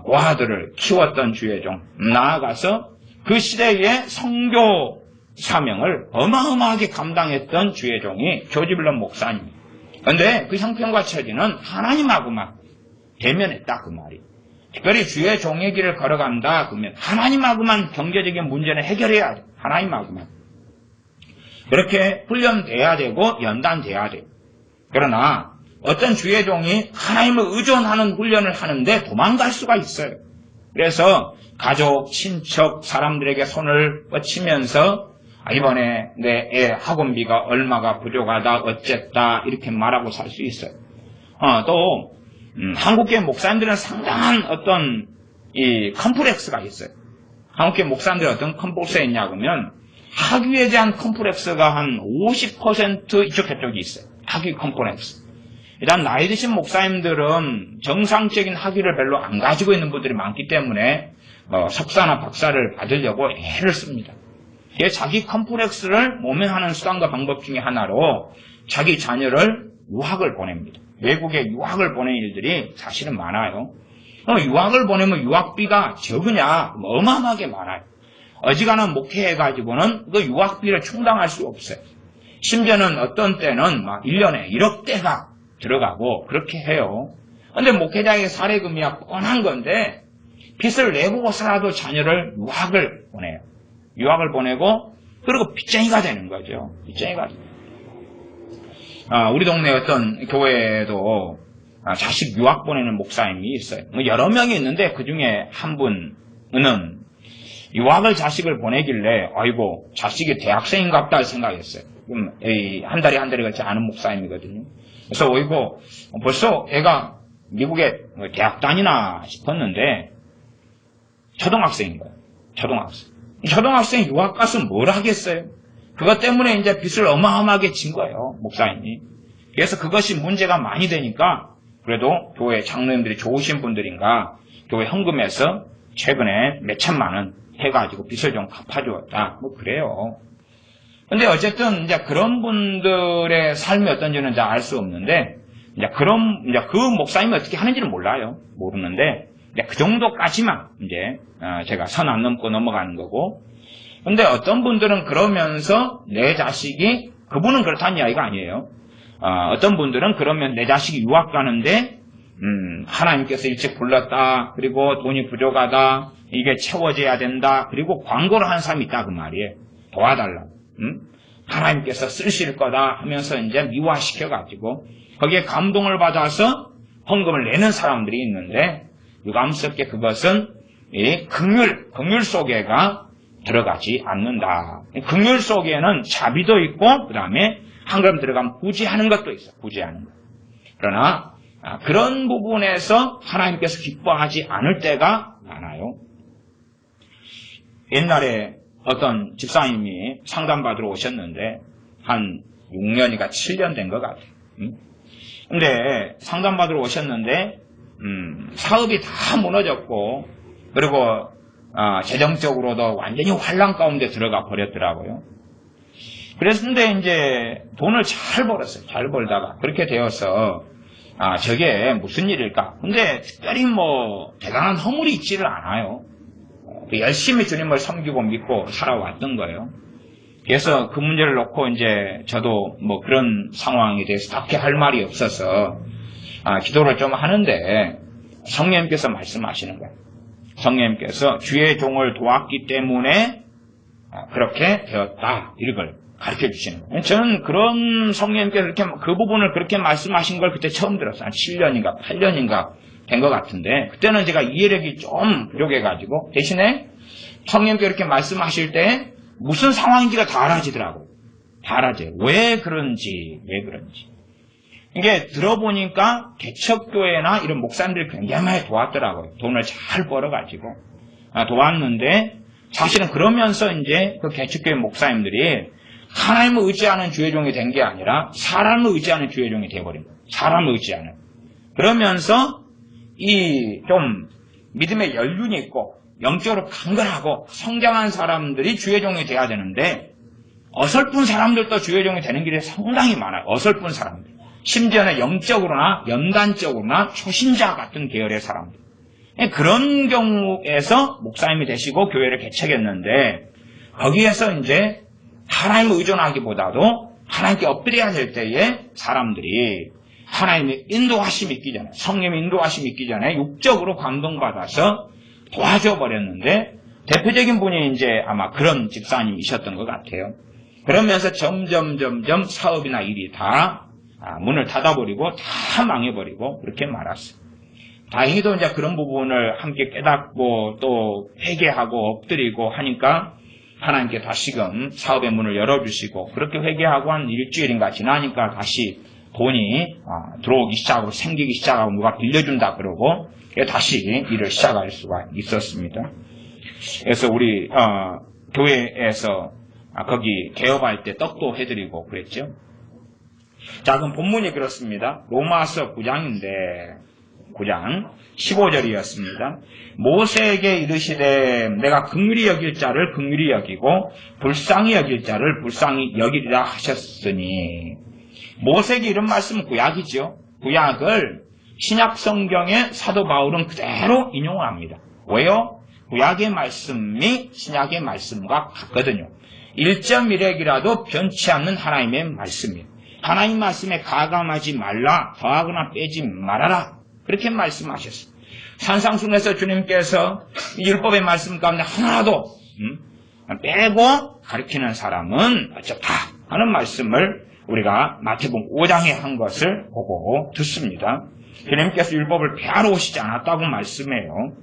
고아들을 키웠던 주의 종, 나아가서 그 시대의 성교 사명을 어마어마하게 감당했던 주의 종이 조지 뮬러 목사님. 그런데 그 형편과 처지는 하나님하고만 대면했다 그 말이. 특별히 주의 종의 길을 걸어간다 그러면 하나님하고만 경제적인 문제는 해결해야 돼. 하나님하고만. 그렇게 훈련돼야 되고 연단돼야 돼. 그러나 어떤 주의 종이 하나님을 의존하는 훈련을 하는데 도망갈 수가 있어요. 그래서 가족, 친척, 사람들에게 손을 뻗치면서 이번에 내 애 학원비가 얼마가 부족하다, 어쨌다 이렇게 말하고 살 수 있어요. 또 한국계 목사님들은 상당한 어떤 이 컴플렉스가 있어요. 한국계 목사님들이 어떤 컴플렉스가 있냐 그러면 학위에 대한 컴플렉스가 한 50% 이쪽 저쪽이 있어요. 학위 컴플렉스. 일단 나이 드신 목사님들은 정상적인 학위를 별로 안 가지고 있는 분들이 많기 때문에 석사나 박사를 받으려고 애를 씁니다. 자기 컴플렉스를 모면하는 수단과 방법 중에 하나로 자기 자녀를 유학을 보냅니다. 외국에 유학을 보낸 일들이 사실은 많아요. 유학을 보내면 유학비가 적으냐? 어마어마하게 많아요. 어지간한 목회해가지고는 그 유학비를 충당할 수 없어요. 심지어는 어떤 때는 막 1년에 1억대가 들어가고 그렇게 해요. 근데 목회자의 사례금이야 뻔한 건데 빚을 내고서라도 자녀를 유학을 보내요. 유학을 보내고 그리고 빚쟁이가 되는 거죠. 빚쟁이가. 우리 동네 어떤 교회에도 자식 유학 보내는 목사님이 있어요. 여러 명이 있는데 그 중에 한 분은 유학을 자식을 보내길래 아이고 자식이 대학생인갑다 생각했어요. 한 달에 같이 아는 목사님이거든요. 그래서 어이고 벌써 애가 미국에 대학 다니나 싶었는데 초등학생인 거예요. 초등학생 유학 가서 뭘 하겠어요? 그것 때문에 이제 빚을 어마어마하게 진 거예요. 목사님이. 그래서 그것이 문제가 많이 되니까 그래도 교회 장로님들이 좋으신 분들인가 교회 헌금에서 최근에 몇 천만 원 해가지고 빚을 좀 갚아주었다. 뭐 그래요. 근데 어쨌든 이제 그런 분들의 삶이 어떤지는 이제 알 수 없는데 이제 그 목사님이 어떻게 하는지는 몰라요. 모르는데 이제 그 정도까지만 이제 제가 선 안 넘고 넘어가는 거고. 근데 어떤 분들은 그러면서 내 자식이 그분은 그렇다는 이야기가 아니에요. 어떤 분들은 그러면 내 자식이 유학 가는데 하나님께서 일찍 불렀다. 그리고 돈이 부족하다. 이게 채워져야 된다. 그리고 광고를 하는 사람이 있다 그 말이에요. 도와달라고. 하나님께서 쓰실 거다 하면서 이제 미화시켜가지고 거기에 감동을 받아서 헌금을 내는 사람들이 있는데 유감스럽게 그것은 긍휼 속에가 들어가지 않는다. 긍휼 속에는 자비도 있고 그 다음에 한 걸음 들어가면 구제하는 것도 있어. 구제하는 것. 그러나 그런 부분에서 하나님께서 기뻐하지 않을 때가 많아요. 옛날에 어떤 집사님이 상담받으러 오셨는데 한 6년이가 7년 된 것 같아요. 근데 상담받으러 오셨는데 사업이 다 무너졌고 그리고 재정적으로도 완전히 환란 가운데 들어가 버렸더라고요. 그랬는데 이제 돈을 잘 벌었어요. 잘 벌다가 그렇게 되어서 저게 무슨 일일까? 근데 특별히 뭐 대단한 허물이 있지를 않아요. 열심히 주님을 섬기고 믿고 살아왔던 거예요. 그래서 그 문제를 놓고 이제 저도 뭐 그런 상황에 대해서 딱히 할 말이 없어서 기도를 좀 하는데 성령님께서 말씀하시는 거예요. 성령님께서 주의 종을 도왔기 때문에 그렇게 되었다. 이걸 가르쳐 주시는 거예요. 저는 그런 성령님께서 이렇게 그 부분을 그렇게 말씀하신 걸 그때 처음 들었어요. 한 7년인가 8년인가 된 것 같은데 그때는 제가 이해력이 좀 부족해가지고 대신에 성령님께서 이렇게 말씀하실 때 무슨 상황인지가 다 알아지더라고요. 다 알아져요. 왜 그런지. 이게 들어보니까 개척교회나 이런 목사님들이 굉장히 많이 도왔더라고요. 돈을 잘 벌어가지고 도왔는데 사실은 그러면서 이제 그 개척교회 목사님들이 하나님을 의지하는 주의 종이 된 게 아니라 사람을 의지하는 주의 종이 돼버린 거예요. 사람을 의지하는. 그러면서 이 좀 믿음의 연륜이 있고 영적으로 강건하고 성장한 사람들이 주의 종이 돼야 되는데 어설픈 사람들도 주의 종이 되는 길이 상당히 많아요. 어설픈 사람들. 심지어는 영적으로나 연단적으로나 초신자 같은 계열의 사람들. 그런 경우에서 목사님이 되시고 교회를 개척했는데 거기에서 이제 하나님을 의존하기보다도 하나님께 엎드려야 될 때에 사람들이 하나님의 인도하심이 있기 전에 성령의 인도하심이 있기 전에 육적으로 감동받아서 도와줘 버렸는데 대표적인 분이 이제 아마 그런 집사님이셨던 것 같아요. 그러면서 점점 사업이나 일이 다 문을 닫아버리고 다 망해버리고 그렇게 말았어요. 다행히도 이제 그런 부분을 함께 깨닫고 또 회개하고 엎드리고 하니까 하나님께 다시금 사업의 문을 열어주시고 그렇게 회개하고 한 일주일인가 지나니까 다시 돈이 들어오기 시작하고 생기기 시작하고 누가 빌려준다 그러고 다시 일을 시작할 수가 있었습니다. 그래서 우리 교회에서 거기 개업할 때 떡도 해드리고 그랬죠. 자, 그럼 본문이 그렇습니다. 로마서 9장인데 9장 15절이었습니다. 모세에게 이르시되 내가 긍휼히 여길 자를 긍휼히 여기고 불쌍히 여길 자를 불쌍히 여기리라 하셨으니 모세에게 이런 말씀은 구약이죠. 구약을 신약 성경의 사도 바울은 그대로 인용을 합니다. 왜요? 구약의 말씀이 신약의 말씀과 같거든요. 1.1핵이라도 변치 않는 하나님의 말씀이에요. 하나님 말씀에 가감하지 말라, 더하거나 빼지 말아라. 그렇게 말씀하셨어요. 산상순에서 주님께서 율법의 말씀 가운데 하나도 빼고 가르치는 사람은 어쩌다 하는 말씀을 우리가 마태복음 5장에 한 것을 보고 듣습니다. 주님께서 율법을 폐하러 오시지 않았다고 말씀해요.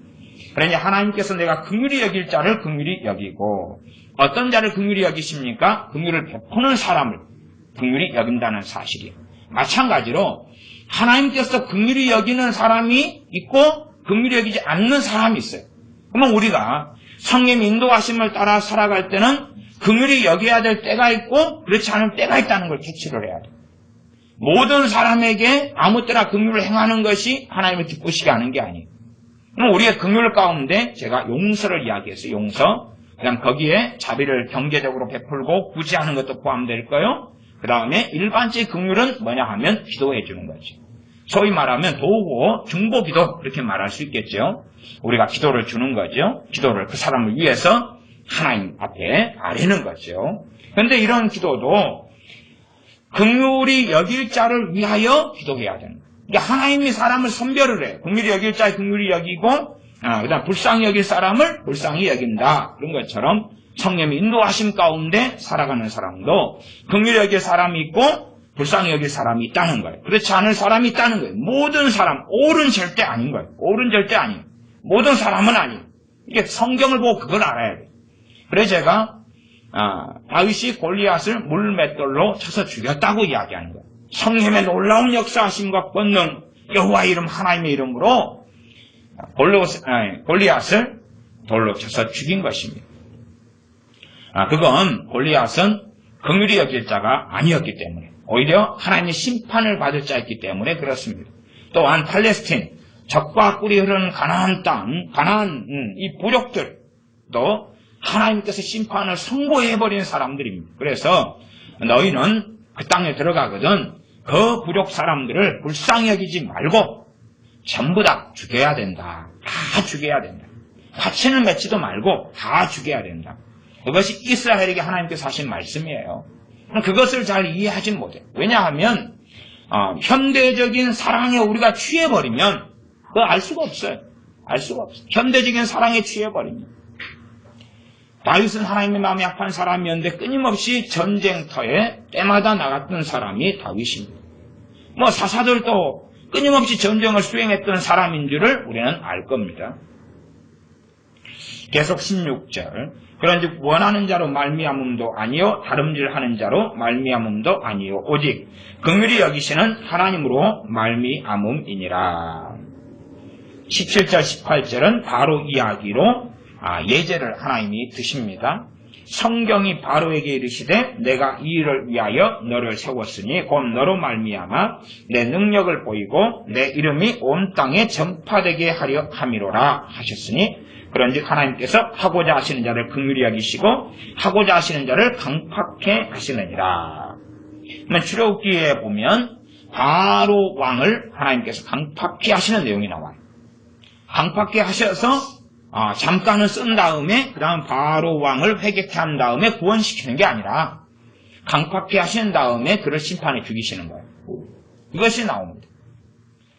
그러니 하나님께서 내가 긍휼히 여길 자를 긍휼히 여기고 어떤 자를 긍휼히 여기십니까? 긍휼을 베푸는 사람을 긍휼히 여긴다는 사실이에요. 마찬가지로 하나님께서 긍휼히 여기는 사람이 있고 긍휼히 여기지 않는 사람이 있어요. 그러면 우리가 성령 인도하심을 따라 살아갈 때는 긍휼히 여겨야 될 때가 있고 그렇지 않을 때가 있다는 걸 캐치를 해야 돼요. 모든 사람에게 아무 때나 긍휼을 행하는 것이 하나님을 기쁘시게 하는 게 아니에요. 그럼 우리의 긍휼 가운데 제가 용서를 이야기했어요. 용서. 그다음 거기에 자비를 경제적으로 베풀고 구제하는 것도 포함될까요? 그 다음에 일반적인 긍휼은 뭐냐 하면 기도해 주는 거죠. 소위 말하면 도구, 중보기도 그렇게 말할 수 있겠죠. 우리가 기도를 주는 거죠. 기도를 그 사람을 위해서 하나님 앞에 아뢰는 거죠. 그런데 이런 기도도 긍휼히 여길 자를 위하여 기도해야 되는 거예요. 그러니까 하나님이 사람을 선별을 해요. 긍휼히 여길 자를 긍휼히 여기고 그다음 불쌍히 여길 사람을 불쌍히 여긴다. 그런 것처럼 성령의 인도하심 가운데 살아가는 사람도 긍휼히 여길 사람이 있고 불쌍히 여길 사람이 있다는 거예요. 그렇지 않을 사람이 있다는 거예요. 모든 사람, 옳은 절대 아닌 거예요. 옳은 절대 아니에요. 모든 사람은 아니에요. 이게 성경을 보고 그걸 알아야 돼요. 그래서 제가 다윗이 골리앗을 물맷돌로 쳐서 죽였다고 이야기하는 거예요. 성령의 놀라운 역사하심과 권능, 여호와의 이름 하나님의 이름으로 골리앗을 돌로 쳐서 죽인 것입니다. 그건 골리앗은 긍휼히 여길 자가 아니었기 때문에 오히려 하나님의 심판을 받을 자였기 때문에 그렇습니다. 또한 팔레스틴, 적과 꿀이 흐르는 가나안 땅, 가나안 이 부족들도 하나님께서 심판을 선고해버린 사람들입니다. 그래서 너희는 그 땅에 들어가거든 그 부족 사람들을 불쌍히 여기지 말고 전부 다 죽여야 된다. 다 죽여야 된다. 화친을 맺지도 말고 다 죽여야 된다. 그것이 이스라엘에게 하나님께서 하신 말씀이에요. 그것을 잘 이해하지 못해요. 왜냐하면 현대적인 사랑에 우리가 취해버리면 그거 알 수가 없어요. 알 수가 없어요. 현대적인 사랑에 취해버리면. 다윗은 하나님의 마음이 약한 사람이었는데 끊임없이 전쟁터에 때마다 나갔던 사람이 다윗입니다. 사사들도 끊임없이 전쟁을 수행했던 사람인 줄을 우리는 알 겁니다. 계속 16절. 그런즉 원하는 자로 말미암음도 아니요 다름질하는 자로 말미암음도 아니요 오직 긍휼히 여기시는 하나님으로 말미암음이니라. 17절 18절은 바로 이야기로 예제를 하나님이 드십니다. 성경이 바로에게 이르시되 내가 이 일을 위하여 너를 세웠으니 곧 너로 말미암아 내 능력을 보이고 내 이름이 온 땅에 전파되게 하려 함이로라 하셨으니 그런즉 하나님께서 하고자 하시는 자를 긍휼히 여기시고 하고자 하시는 자를 강팍해 하시느니라. 출애굽기에 보면 바로 왕을 하나님께서 강팍해 하시는 내용이 나와요. 강팍해 하셔서 잠깐은 쓴 다음에 그 다음 바로 왕을 회개케 한 다음에 구원시키는 게 아니라 강팍해 하신 다음에 그를 심판에 죽이시는 거예요. 이것이 나옵니다.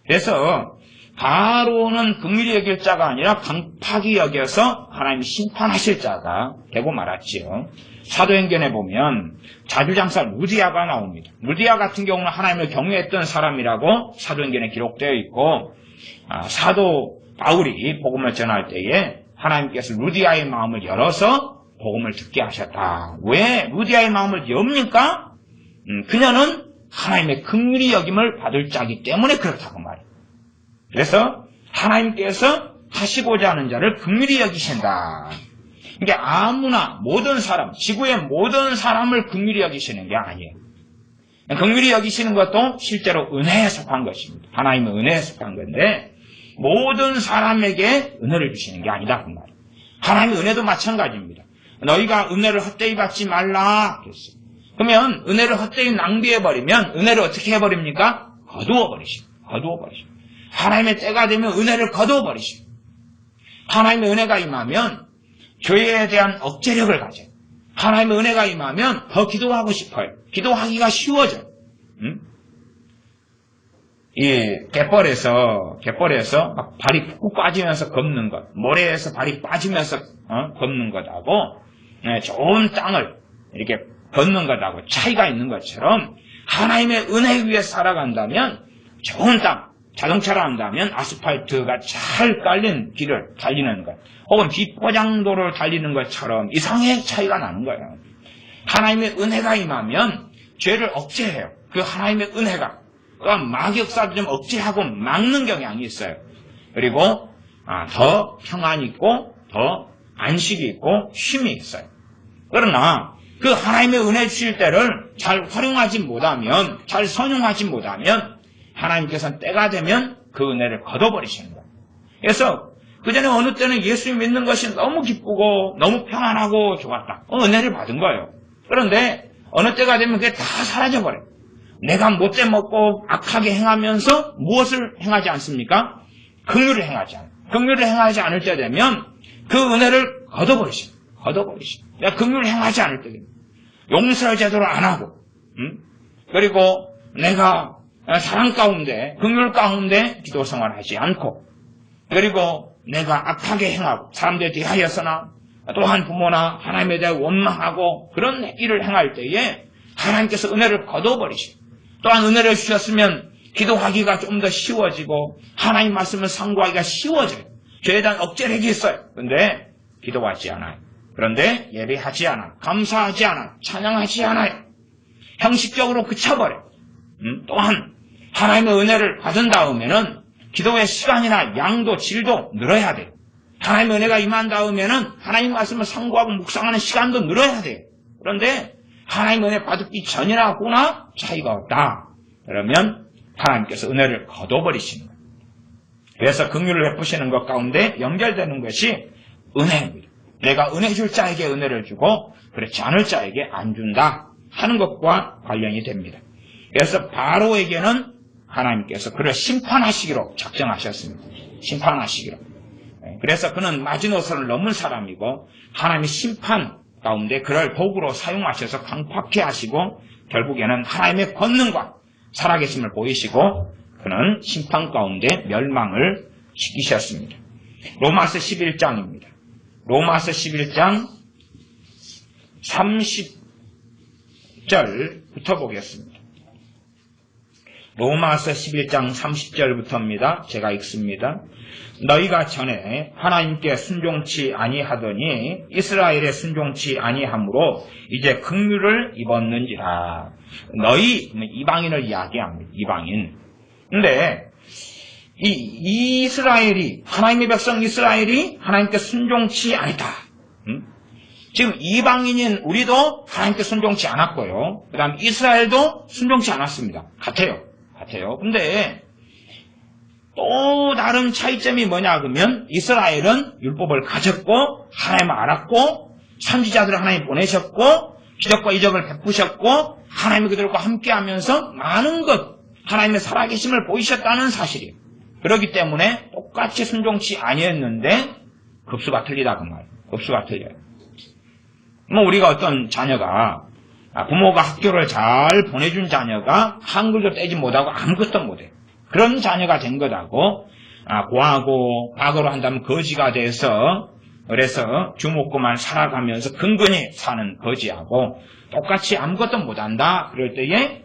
그래서 바로는 긍휼히 여길 자가 아니라 강팍히 여겨서 하나님이 심판하실 자가 되고 말았지요. 사도행전에 보면 자주장사 루디아가 나옵니다. 루디아 같은 경우는 하나님을 경외했던 사람이라고 사도행전에 기록되어 있고 사도 바울이 복음을 전할 때에 하나님께서 루디아의 마음을 열어서 복음을 듣게 하셨다. 왜 루디아의 마음을 엽니까? 그녀는 하나님의 긍휼히 여김을 받을 자이기 때문에 그렇다고 말이에요. 그래서 하나님께서 하시고자 하는 자를 긍휼히 여기신다. 이게 아무나 모든 사람, 지구의 모든 사람을 긍휼히 여기시는 게 아니에요. 긍휼히 여기시는 것도 실제로 은혜에 속한 것입니다. 하나님의 은혜에 속한 건데 모든 사람에게 은혜를 주시는 게 아니다 그 말이에요. 하나님의 은혜도 마찬가지입니다. 너희가 은혜를 헛되이 받지 말라 그랬어요. 그러면 은혜를 헛되이 낭비해버리면 은혜를 어떻게 해버립니까? 거두어버리십니다. 하나님의 때가 되면 은혜를 거둬버리십니다. 하나님의 은혜가 임하면 죄에 대한 억제력을 가져요. 하나님의 은혜가 임하면 더 기도하고 싶어요. 기도하기가 쉬워져요. 이 갯벌에서 막 발이 푹푹 빠지면서 걷는 것, 모래에서 발이 빠지면서 걷는 것하고 좋은 땅을 이렇게 걷는 것하고 차이가 있는 것처럼 하나님의 은혜 위에 살아간다면 좋은 땅, 자동차로 한다면 아스팔트가 잘 깔린 길을 달리는 것, 혹은 비포장도를 달리는 것처럼 이상의 차이가 나는 거예요. 하나님의 은혜가 임하면 죄를 억제해요. 그 하나님의 은혜가 마귀 역사도 좀 억제하고 막는 경향이 있어요. 그리고 더 평안이 있고 더 안식이 있고 쉼이 있어요. 그러나 그 하나님의 은혜 주실 때를 잘 활용하지 못하면, 잘 선용하지 못하면 하나님께서는 때가 되면 그 은혜를 걷어버리시는 거예요. 그래서 그전에 어느 때는 예수 믿는 것이 너무 기쁘고 너무 평안하고 좋았다. 은혜를 받은 거예요. 그런데 어느 때가 되면 그게 다 사라져버려요. 내가 못돼 먹고 악하게 행하면서 무엇을 행하지 않습니까? 긍휼을 행하지 않아요. 긍휼을 행하지 않을 때 되면 그 은혜를 걷어버리십니다. 내가 긍휼을 행하지 않을 때 되면 용서를 제대로 안 하고, 그리고 내가 사랑 가운데, 긍휼 가운데 기도 생활하지 않고, 그리고 내가 악하게 행하고 사람들에 대하여서나 또한 부모나 하나님에 대해 원망하고 그런 일을 행할 때에 하나님께서 은혜를 걷어버리시고, 또한 은혜를 주셨으면 기도하기가 좀 더 쉬워지고 하나님 말씀을 상고하기가 쉬워져요. 죄에 대한 억제력이 있어요. 그런데 기도하지 않아요. 그런데 예배하지 않아요. 감사하지 않아요. 찬양하지 않아요. 형식적으로 그쳐버려요. 또한 하나님의 은혜를 받은 다음에는 기도의 시간이나 양도 질도 늘어야 돼요. 하나님의 은혜가 임한 다음에는 하나님 말씀을 상고하고 묵상하는 시간도 늘어야 돼요. 그런데 하나님 은혜 받기 전이나 후나 차이가 없다. 그러면 하나님께서 은혜를 거둬버리시는 거예요. 그래서 긍휼을 베푸시는 것 가운데 연결되는 것이 은혜입니다. 내가 은혜 줄 자에게 은혜를 주고 그렇지 않을 자에게 안 준다 하는 것과 관련이 됩니다. 그래서 바로에게는 하나님께서 그를 심판하시기로 작정하셨습니다. 심판하시기로. 그래서 그는 마지노선을 넘은 사람이고 하나님의 심판 가운데 그를 도구로 사용하셔서 강팍해 하시고 결국에는 하나님의 권능과 살아계심을 보이시고 그는 심판 가운데 멸망을 시키셨습니다. 로마서 11장입니다. 로마서 11장 30절부터 보겠습니다. 로마서 11장 30절부터입니다. 제가 읽습니다. 너희가 전에 하나님께 순종치 아니하더니 이스라엘에 순종치 아니하므로 이제 긍휼을 입었는지라. 너희 이방인을 이야기합니다. 이방인. 근데 이 이스라엘이 하나님의 백성 이스라엘이 하나님께 순종치 않았다. 지금 이방인인 우리도 하나님께 순종치 않았고요. 그 다음 이스라엘도 순종치 않았습니다. 같아요. 근데 또 다른 차이점이 뭐냐 그러면 이스라엘은 율법을 가졌고 하나님을 알았고 선지자들을 하나님 보내셨고 기적과 이적을 베푸셨고 하나님의 그들과 함께하면서 많은 것 하나님의 살아계심을 보이셨다는 사실이에요. 그렇기 때문에 똑같이 순종치 아니했는데 급수가 틀리다 그 말이에요. 급수가 틀려요. 우리가 어떤 자녀가 부모가 학교를 잘 보내준 자녀가 한글도 떼지 못하고 아무것도 못해요. 그런 자녀가 된 것하고 고하고 과거로 한다면 거지가 돼서 그래서 주먹고만 살아가면서 근근히 사는 거지하고 똑같이 아무것도 못한다. 그럴 때에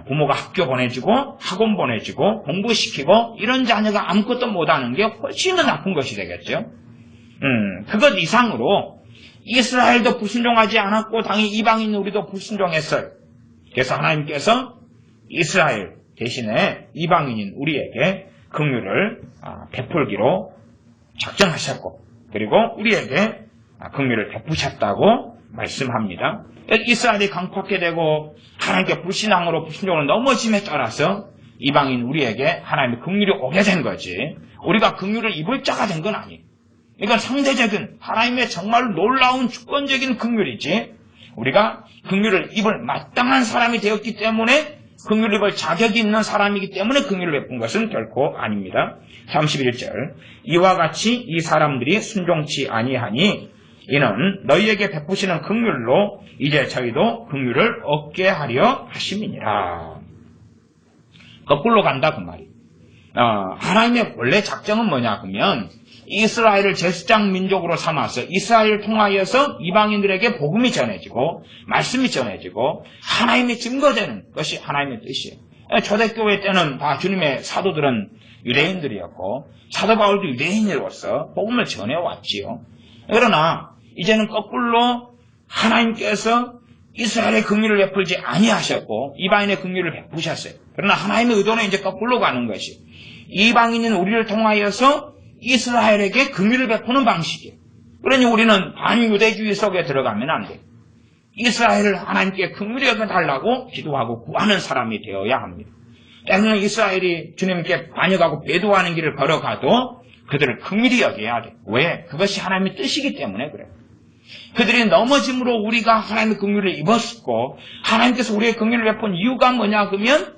부모가 학교 보내주고 학원 보내주고 공부시키고 이런 자녀가 아무것도 못하는 게 훨씬 더 나쁜 것이 되겠죠. 그것 이상으로 이스라엘도 불순종하지 않았고 당연히 이방인 우리도 불순종했어요. 그래서 하나님께서 이스라엘 대신에 이방인인 우리에게 긍휼을 베풀기로 작정하셨고 그리고 우리에게 긍휼을 베푸셨다고 말씀합니다. 이스라엘이 강팍해 되고 하나님께 불신앙으로 불순종으로 넘어짐에 따라서 이방인 우리에게 하나님의 긍휼이 오게 된 거지 우리가 긍휼을 입을 자가 된 건 아니에요. 이건 상대적인 하나님의 정말 놀라운 주권적인 긍휼이지 우리가 긍휼을 입을 마땅한 사람이 되었기 때문에 긍휼을 입을 자격이 있는 사람이기 때문에 긍휼을 베푼 것은 결코 아닙니다. 31절 이와 같이 이 사람들이 순종치 아니하니 이는 너희에게 베푸시는 긍휼로 이제 저희도 긍휼을 얻게 하려 하심이니라. 거꾸로 간다 그 말이에요. 하나님의 원래 작정은 뭐냐 그러면 이스라엘을 제사장 민족으로 삼아서 이스라엘을 통하여서 이방인들에게 복음이 전해지고 말씀이 전해지고 하나님이 증거되는 것이 하나님의 뜻이에요. 초대교회 때는 다 주님의 사도들은 유대인들이었고 사도 바울도 유대인으로서 복음을 전해왔지요. 그러나 이제는 거꾸로 하나님께서 이스라엘의 긍휼을 베풀지 아니하셨고 이방인의 긍휼을 베푸셨어요. 그러나 하나님의 의도는 이제 거꾸로 가는 것이 이방인인 우리를 통하여서 이스라엘에게 긍휼을 베푸는 방식이에요. 그러니 우리는 반유대주의 속에 들어가면 안 돼요. 이스라엘을 하나님께 긍휼히 여겨달라고 기도하고 구하는 사람이 되어야 합니다. 때로는 이스라엘이 주님께 반역하고 배도하는 길을 걸어가도 그들을 긍휼히 여겨야 돼요. 왜? 그것이 하나님의 뜻이기 때문에 그래요. 그들이 넘어짐으로 우리가 하나님의 긍휼을 입었고 하나님께서 우리의 긍휼을 베푼 이유가 뭐냐 그러면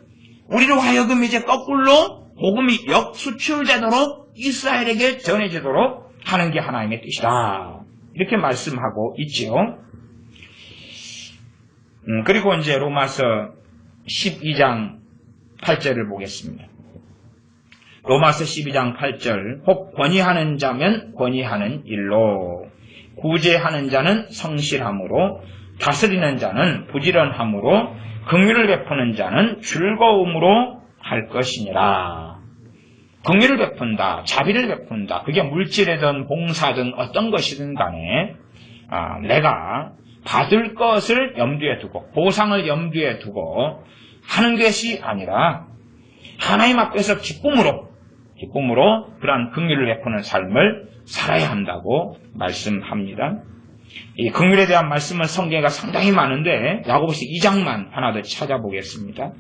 우리로 하여금 이제 거꾸로 복음이 역수출되도록 이스라엘에게 전해지도록 하는 게 하나님의 뜻이다. 이렇게 말씀하고 있지요. 그리고 이제 로마서 12장 8절을 보겠습니다. 로마서 12장 8절 혹 권위하는 자면 권위하는 일로 구제하는 자는 성실함으로 다스리는 자는 부지런함으로 긍휼을 베푸는 자는 즐거움으로 할 것이니라. 긍휼을 베푼다, 자비를 베푼다. 그게 물질이든 봉사든 어떤 것이든 간에 내가 받을 것을 염두에 두고 보상을 염두에 두고 하는 것이 아니라 하나님 앞에서 기쁨으로 그러한 긍휼을 베푸는 삶을 살아야 한다고 말씀합니다. 이 긍휼에 대한 말씀은 성경에가 상당히 많은데 야고보서 2장만 하나 더 찾아보겠습니다.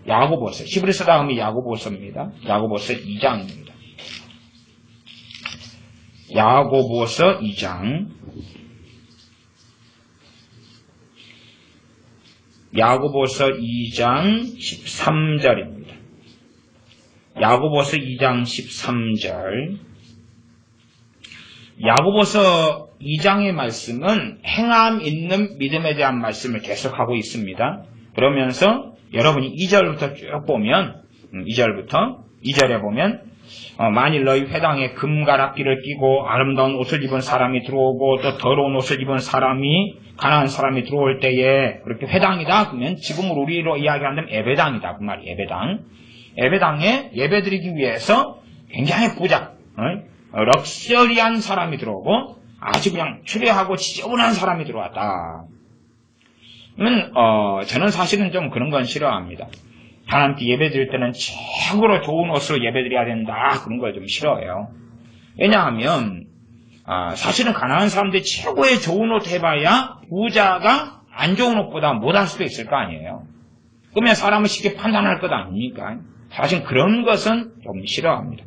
야고보서, 히브리서 다음이 야고보서입니다. 야고보서 2장입니다. 야고보서 2장. 야고보서 2장 13절입니다. 야고보서 2장 13절. 야고보서 2장의 말씀은 행함 있는 믿음에 대한 말씀을 계속하고 있습니다. 그러면서 여러분이 2절부터 쭉 보면 2절에 보면 만일 너희 회당에 금가락기를 끼고 아름다운 옷을 입은 사람이 들어오고 또 더러운 옷을 입은 사람이 가난한 사람이 들어올 때에 그렇게 회당이다 그러면 지금으로 우리로 이야기한다면 예배당이다 그 말이 예배당. 예배당에 예배드리기 위해서 굉장히 부자 럭셔리한 사람이 들어오고 아주 그냥 추레하고 지저분한 사람이 들어왔다. 그러면 저는 사실은 좀 그런 건 싫어합니다. 하나님께 예배 드릴 때는 최고로 좋은 옷으로 예배 드려야 된다 그런 걸 좀 싫어해요. 왜냐하면 사실은 가난한 사람들이 최고의 좋은 옷 해봐야 부자가 안 좋은 옷보다 못할 수도 있을 거 아니에요. 그러면 사람은 쉽게 판단할 것 아닙니까? 사실 그런 것은 좀 싫어합니다.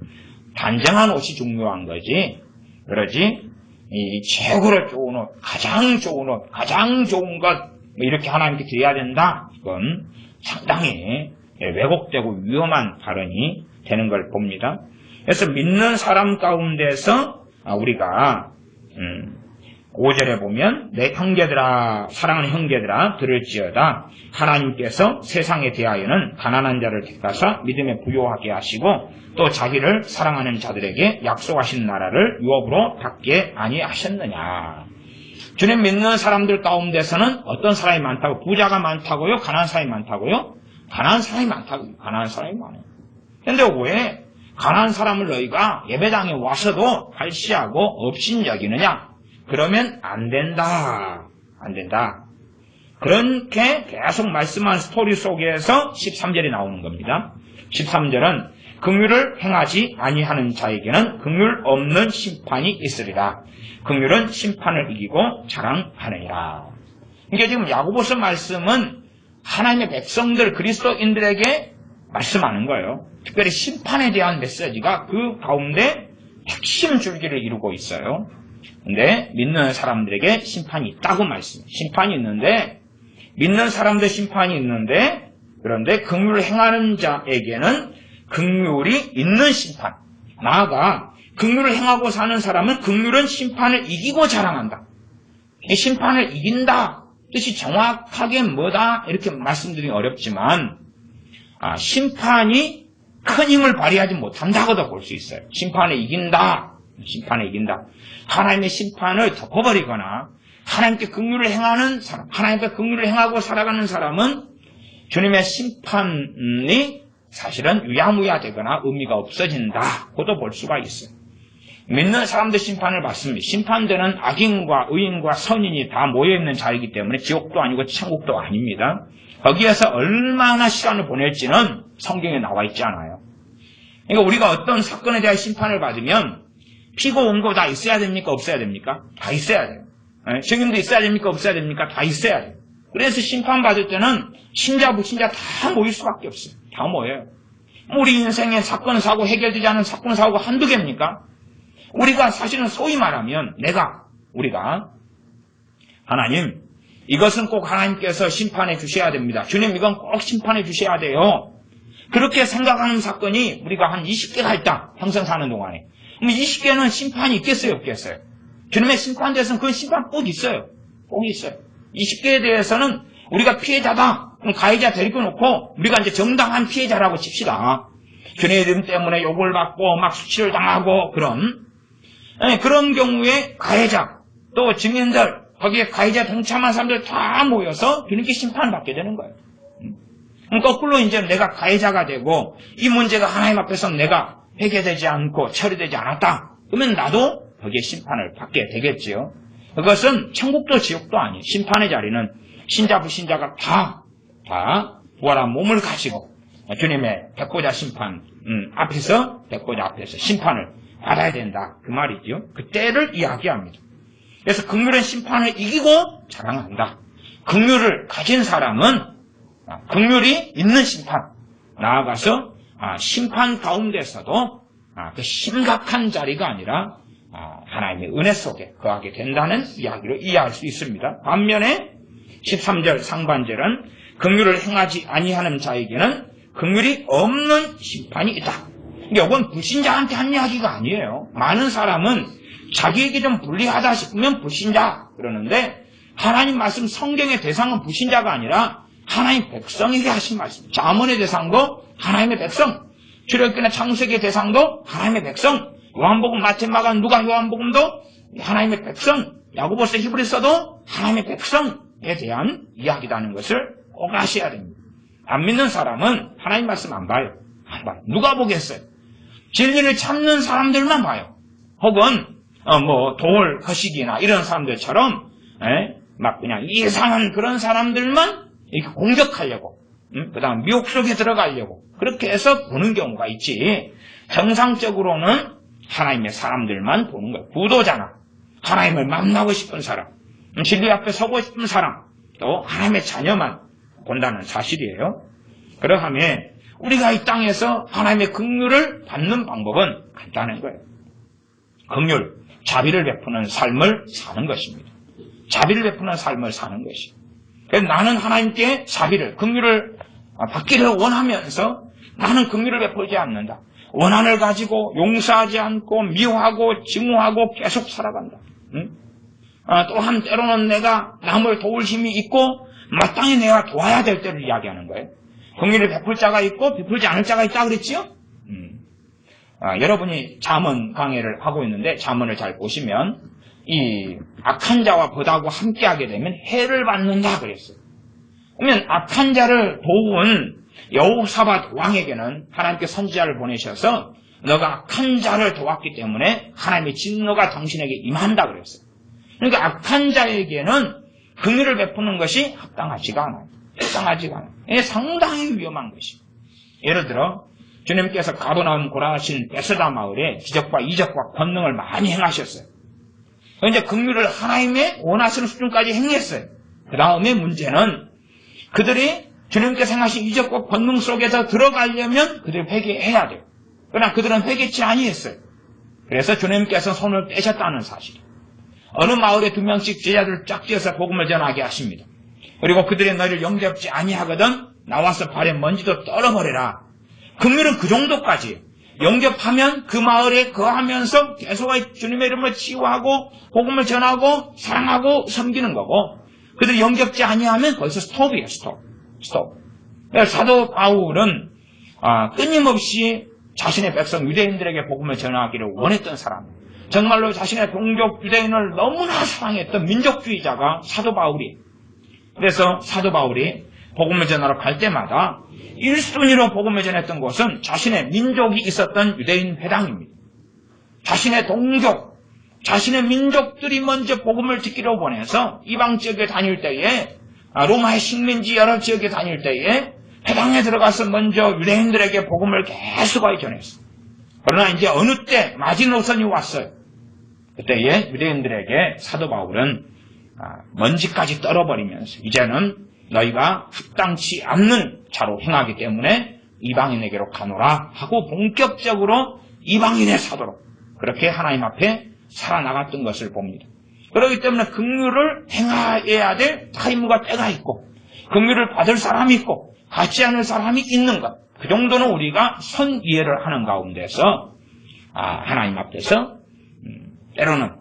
단정한 옷이 중요한 거지. 그러지 이 최고로 좋은 옷, 가장 좋은 옷, 가장 좋은 것 이렇게 하나님께 드려야 된다. 이건 상당히 왜곡되고 위험한 발언이 되는 걸 봅니다. 그래서 믿는 사람 가운데서 우리가 5절에 보면 내 형제들아 사랑하는 형제들아 들을지어다 하나님께서 세상에 대하여는 가난한 자를 택하사 믿음에 부요하게 하시고 또 자기를 사랑하는 자들에게 약속하신 나라를 유업으로 받게 아니하셨느냐. 주님 믿는 사람들 가운데서는 어떤 사람이 많다고? 부자가 많다고요? 가난한 사람이 많다고요? 가난한 사람이 많다고요. 가난한 사람이 많아요. 그런데 왜 가난한 사람을 너희가 예배당에 와서도 발시하고 업신여기느냐? 그러면 안 된다. 안 된다. 그렇게 계속 말씀한 스토리 속에서 13절이 나오는 겁니다. 13절은 긍휼을 행하지 아니하는 자에게는 긍휼 없는 심판이 있으리라. 긍휼은 심판을 이기고 자랑하느니라. 이게 지금 야고보서 말씀은 하나님의 백성들 그리스도인들에게 말씀하는 거예요. 특별히 심판에 대한 메시지가 그 가운데 핵심 줄기를 이루고 있어요. 근데 믿는 사람들에게 심판이 있다고 말씀해요. 심판이 있는데 믿는 사람들 심판이 있는데 그런데 긍휼을 행하는 자에게는 긍휼이 있는 심판. 나아가 긍휼을 행하고 사는 사람은 긍휼은 심판을 이기고 자랑한다. 이 심판을 이긴다. 뜻이 정확하게 뭐다 이렇게 말씀드리기 어렵지만 심판이 큰 힘을 발휘하지 못한다고도 볼 수 있어요. 심판을 이긴다. 심판을 이긴다. 하나님의 심판을 덮어버리거나 하나님께 긍휼을 행하는 사람, 하나님께 긍휼을 행하고 살아가는 사람은 주님의 심판이 사실은 유야무야되거나 의미가 없어진다고도 볼 수가 있어요. 믿는 사람들 심판을 받습니다. 심판되는 악인과 의인과 선인이 다 모여있는 자리이기 때문에 지옥도 아니고 천국도 아닙니다. 거기에서 얼마나 시간을 보낼지는 성경에 나와 있지 않아요. 그러니까 우리가 어떤 사건에 대한 심판을 받으면 피고 원고 다 있어야 됩니까? 없어야 됩니까? 다 있어야 돼요. 책임도 있어야 됩니까? 없어야 됩니까? 다 있어야 돼요. 그래서 심판받을 때는 신자, 불신자 다 모일 수밖에 없어요. 다 모여요. 우리 인생에 사건, 사고, 해결되지 않은 사건, 사고가 한두 개입니까? 우리가 사실은 소위 말하면 우리가 하나님, 이것은 꼭 하나님께서 심판해 주셔야 됩니다. 주님, 이건 꼭 심판해 주셔야 돼요. 그렇게 생각하는 사건이 우리가 한 20개가 있다. 평생 사는 동안에. 그럼 20개는 심판이 있겠어요? 없겠어요? 주님의 심판에 대해서는 그 심판 꼭 있어요. 꼭 있어요. 20개에 대해서는 우리가 피해자다. 그럼 가해자 데리고 놓고 우리가 이제 정당한 피해자라고 칩시다. 주님의 이름 때문에 욕을 받고 막 수치를 당하고 그런 경우에 가해자 또 증인들 거기에 가해자 동참한 사람들 다 모여서 주님께 심판을 받게 되는 거예요. 그럼 거꾸로 이제 내가 가해자가 되고 이 문제가 하나님 앞에서 내가 해결되지 않고 처리되지 않았다. 그러면 나도 거기에 심판을 받게 되겠지요. 그것은 천국도 지옥도 아니에요. 심판의 자리는 신자 불신자가 다 부활한 몸을 가지고 주님의 백보자 심판 앞에서 심판을 받아야 된다. 그 말이죠. 그때를 이야기합니다. 그래서 긍휼은 심판을 이기고 자랑한다. 긍휼을 가진 사람은 긍휼이 있는 심판, 나아가서 심판 가운데서도 그 심각한 자리가 아니라 하나님의 은혜 속에 거하게 된다는 이야기로 이해할 수 있습니다. 반면에 13절 상반절은 긍휼을 행하지 아니하는 자에게는 긍휼이 없는 심판이 있다. 이건 불신자한테 한 이야기가 아니에요. 많은 사람은 자기에게 좀 불리하다 싶으면 불신자 그러는데 하나님 말씀 성경의 대상은 불신자가 아니라 하나님 백성에게 하신 말씀. 잠언의 대상도 하나님의 백성, 출애굽기나 창세기의 대상도 하나님의 백성, 요한복음, 마태, 마가, 누가, 요한복음도 하나님의 백성, 야고보서, 히브리서도 하나님의 백성에 대한 이야기라는 것을 꼭 아셔야 됩니다. 안 믿는 사람은 하나님 말씀 안 봐요. 안 봐요. 누가 보겠어요? 진리를 찾는 사람들만 봐요. 혹은 돌, 거시기나 이런 사람들처럼 막 그냥 이상한 그런 사람들만 이렇게 공격하려고, 그 다음 미혹 속에 들어가려고 그렇게 해서 보는 경우가 있지. 정상적으로는 하나님의 사람들만 보는 거예요. 구도자나 하나님을 만나고 싶은 사람, 진리 앞에 서고 싶은 사람, 또 하나님의 자녀만 본다는 사실이에요. 그러하면 우리가 이 땅에서 하나님의 긍휼을 받는 방법은 간단한 거예요. 긍휼, 자비를 베푸는 삶을 사는 것입니다. 자비를 베푸는 삶을 사는 것이. 그래서 나는 하나님께 자비를, 긍휼을 받기를 원하면서 나는 긍휼을 베풀지 않는다. 원한을 가지고 용서하지 않고 미워하고 증오하고 계속 살아간다. 또한 때로는 내가 남을 도울 힘이 있고 마땅히 내가 도와야 될 때를 이야기하는 거예요. 긍휼을 베풀 자가 있고 베풀지 않을 자가 있다 그랬지요? 여러분이 잠언 강의를 하고 있는데 잠언을 잘 보시면 이 악한 자와 보다고 함께하게 되면 해를 받는다 그랬어요. 그러면 악한 자를 도운 여호사밧 왕에게는 하나님께 선지자를 보내셔서 너가 악한 자를 도왔기 때문에 하나님의 진노가 당신에게 임한다 그랬어요. 그러니까 악한 자에게는 긍휼을 베푸는 것이 합당하지가 않아요. 합당하지가 않아요. 이게 상당히 위험한 것이에요. 예를 들어 주님께서 가버나움 고라신 베스다 마을에 기적과 이적과 권능을 많이 행하셨어요. 그런데 긍휼을 하나님의 원하시는 수준까지 행했어요. 그 다음에 문제는 그들이 주님께서 행하신 이적과 권능 속에서 들어가려면 그들이 회개해야 돼요. 그러나 그들은 회개치 아니했어요. 그래서 주님께서 손을 떼셨다는 사실이에요. 어느 마을에 2명씩 제자들을 쫙 띄어서 복음을 전하게 하십니다. 그리고 그들의 너희를 영접지 아니하거든 나와서 발에 먼지도 떨어버려라. 긍휼은 그 정도까지. 영접하면 그 마을에 거하면서 계속 주님의 이름을 치유하고 복음을 전하고 사랑하고 섬기는 거고, 그들이 영접지 아니하면 거기서 스톱이에요. 스톱. 사도 바울은 끊임없이 자신의 백성 유대인들에게 복음을 전하기를 원했던 사람, 정말로 자신의 동족 유대인을 너무나 사랑했던 민족주의자가 사도 바울이. 그래서 사도 바울이 복음을 전하러 갈 때마다 1순위로 복음을 전했던 곳은 자신의 민족이 있었던 유대인 회당입니다. 자신의 동족, 자신의 민족들이 먼저 복음을 듣기로 보내서 이방 지역에 다닐 때에, 로마의 식민지 여러 지역에 다닐 때에 회당에 들어가서 먼저 유대인들에게 복음을 계속 전했어요. 그러나 이제 어느 때 마지노선이 왔어요. 그때에 유대인들에게 사도 바울은 먼지까지 떨어버리면서 이제는 너희가 합당치 않는 자로 행하기 때문에 이방인에게로 가노라 하고 본격적으로 이방인의 사도로 그렇게 하나님 앞에 살아나갔던 것을 봅니다. 그렇기 때문에 긍휼을 행해야 될 타임과 때가 있고, 긍휼을 받을 사람이 있고 받지 않을 사람이 있는 것, 그 정도는 우리가 선이해를 하는 가운데서 하나님 앞에서 때로는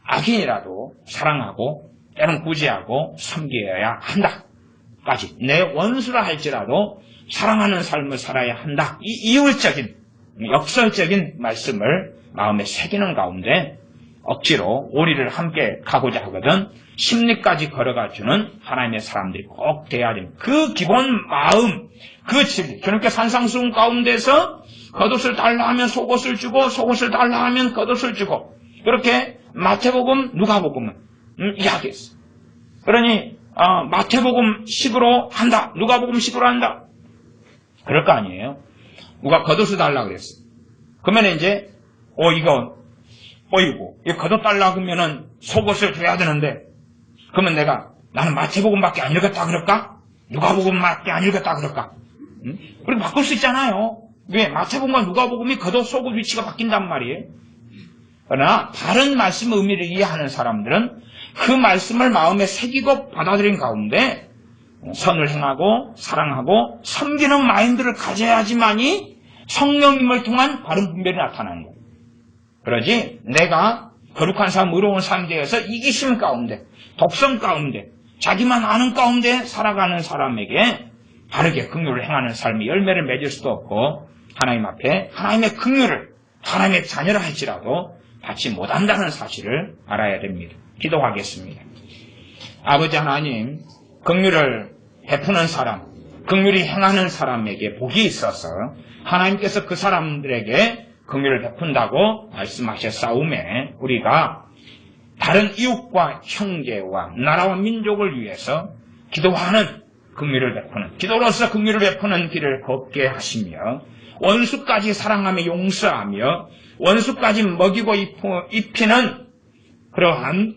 악인이라도 사랑하고 때로는 구제하고 섬겨야 한다까지, 내 원수라 할지라도 사랑하는 삶을 살아야 한다, 이 이율적인 역설적인 말씀을 마음에 새기는 가운데 억지로 오리를 함께 가고자 하거든 심리까지 걸어가주는 하나님의 사람들이 꼭 돼야 됩니다. 그 기본 마음, 그 진리, 주님께 산상수훈 가운데서 겉옷을 달라 하면 속옷을 주고 속옷을 달라 하면 겉옷을 주고, 그렇게 마태복음, 누가복음은 이야기했어요. 그러니 마태복음 식으로 한다, 누가복음 식으로 한다, 그럴 거 아니에요. 누가 겉옷을 달라 그랬어. 그러면 이제 이거 겉옷 달라 그러면은 속옷을 줘야 되는데, 그러면 나는 마태복음밖에 안 읽었다 그럴까? 누가복음밖에 안 읽었다 그럴까? 그리고 바꿀 수 있잖아요. 왜? 마태복음과 누가복음이 겉옷 속옷 위치가 바뀐단 말이에요. 그러나 다른 말씀의 의미를 이해하는 사람들은 그 말씀을 마음에 새기고 받아들인 가운데 선을 행하고 사랑하고 섬기는 마인드를 가져야지만이 성령님을 통한 바른 분별이 나타나는 거예요. 그러지 내가 거룩한 삶, 의로운 삶에 대해서 이기심 가운데, 독성 가운데, 자기만 아는 가운데 살아가는 사람에게 바르게 긍휼을 행하는 삶이 열매를 맺을 수도 없고, 하나님 앞에 하나님의 긍휼을 하나님의 자녀라 할지라도 받지 못한다는 사실을 알아야 됩니다. 기도하겠습니다. 아버지 하나님, 긍휼을 베푸는 사람, 긍휼히 행하는 사람에게 복이 있어서 하나님께서 그 사람들에게 긍휼을 베푼다고 말씀하셨사오매, 우리가 다른 이웃과 형제와 나라와 민족을 위해서 기도하는 긍휼을 베푸는, 기도로서 긍휼을 베푸는 길을 걷게 하시며, 원수까지 사랑하며 용서하며 원수까지 먹이고 입히는 그러한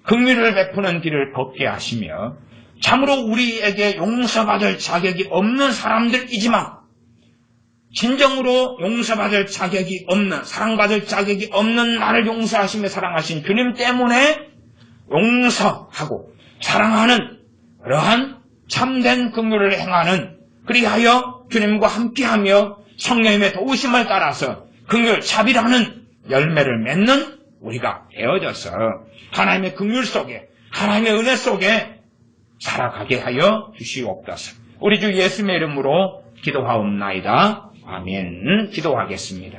긍휼을 베푸는 길을 걷게 하시며, 참으로 우리에게 용서받을 자격이 없는 사람들이지만 진정으로 용서받을 자격이 없는, 사랑받을 자격이 없는 나를 용서하시며 사랑하신 주님 때문에 용서하고 사랑하는 그러한 참된 긍휼을 행하는, 그리하여 주님과 함께하며 성령님의 도우심을 따라서 긍휼, 자비라는 열매를 맺는 우리가 되어져서 하나님의 긍휼 속에, 하나님의 은혜 속에 살아가게 하여 주시옵소서. 우리 주 예수님의 이름으로 기도하옵나이다. 아멘. 기도하겠습니다.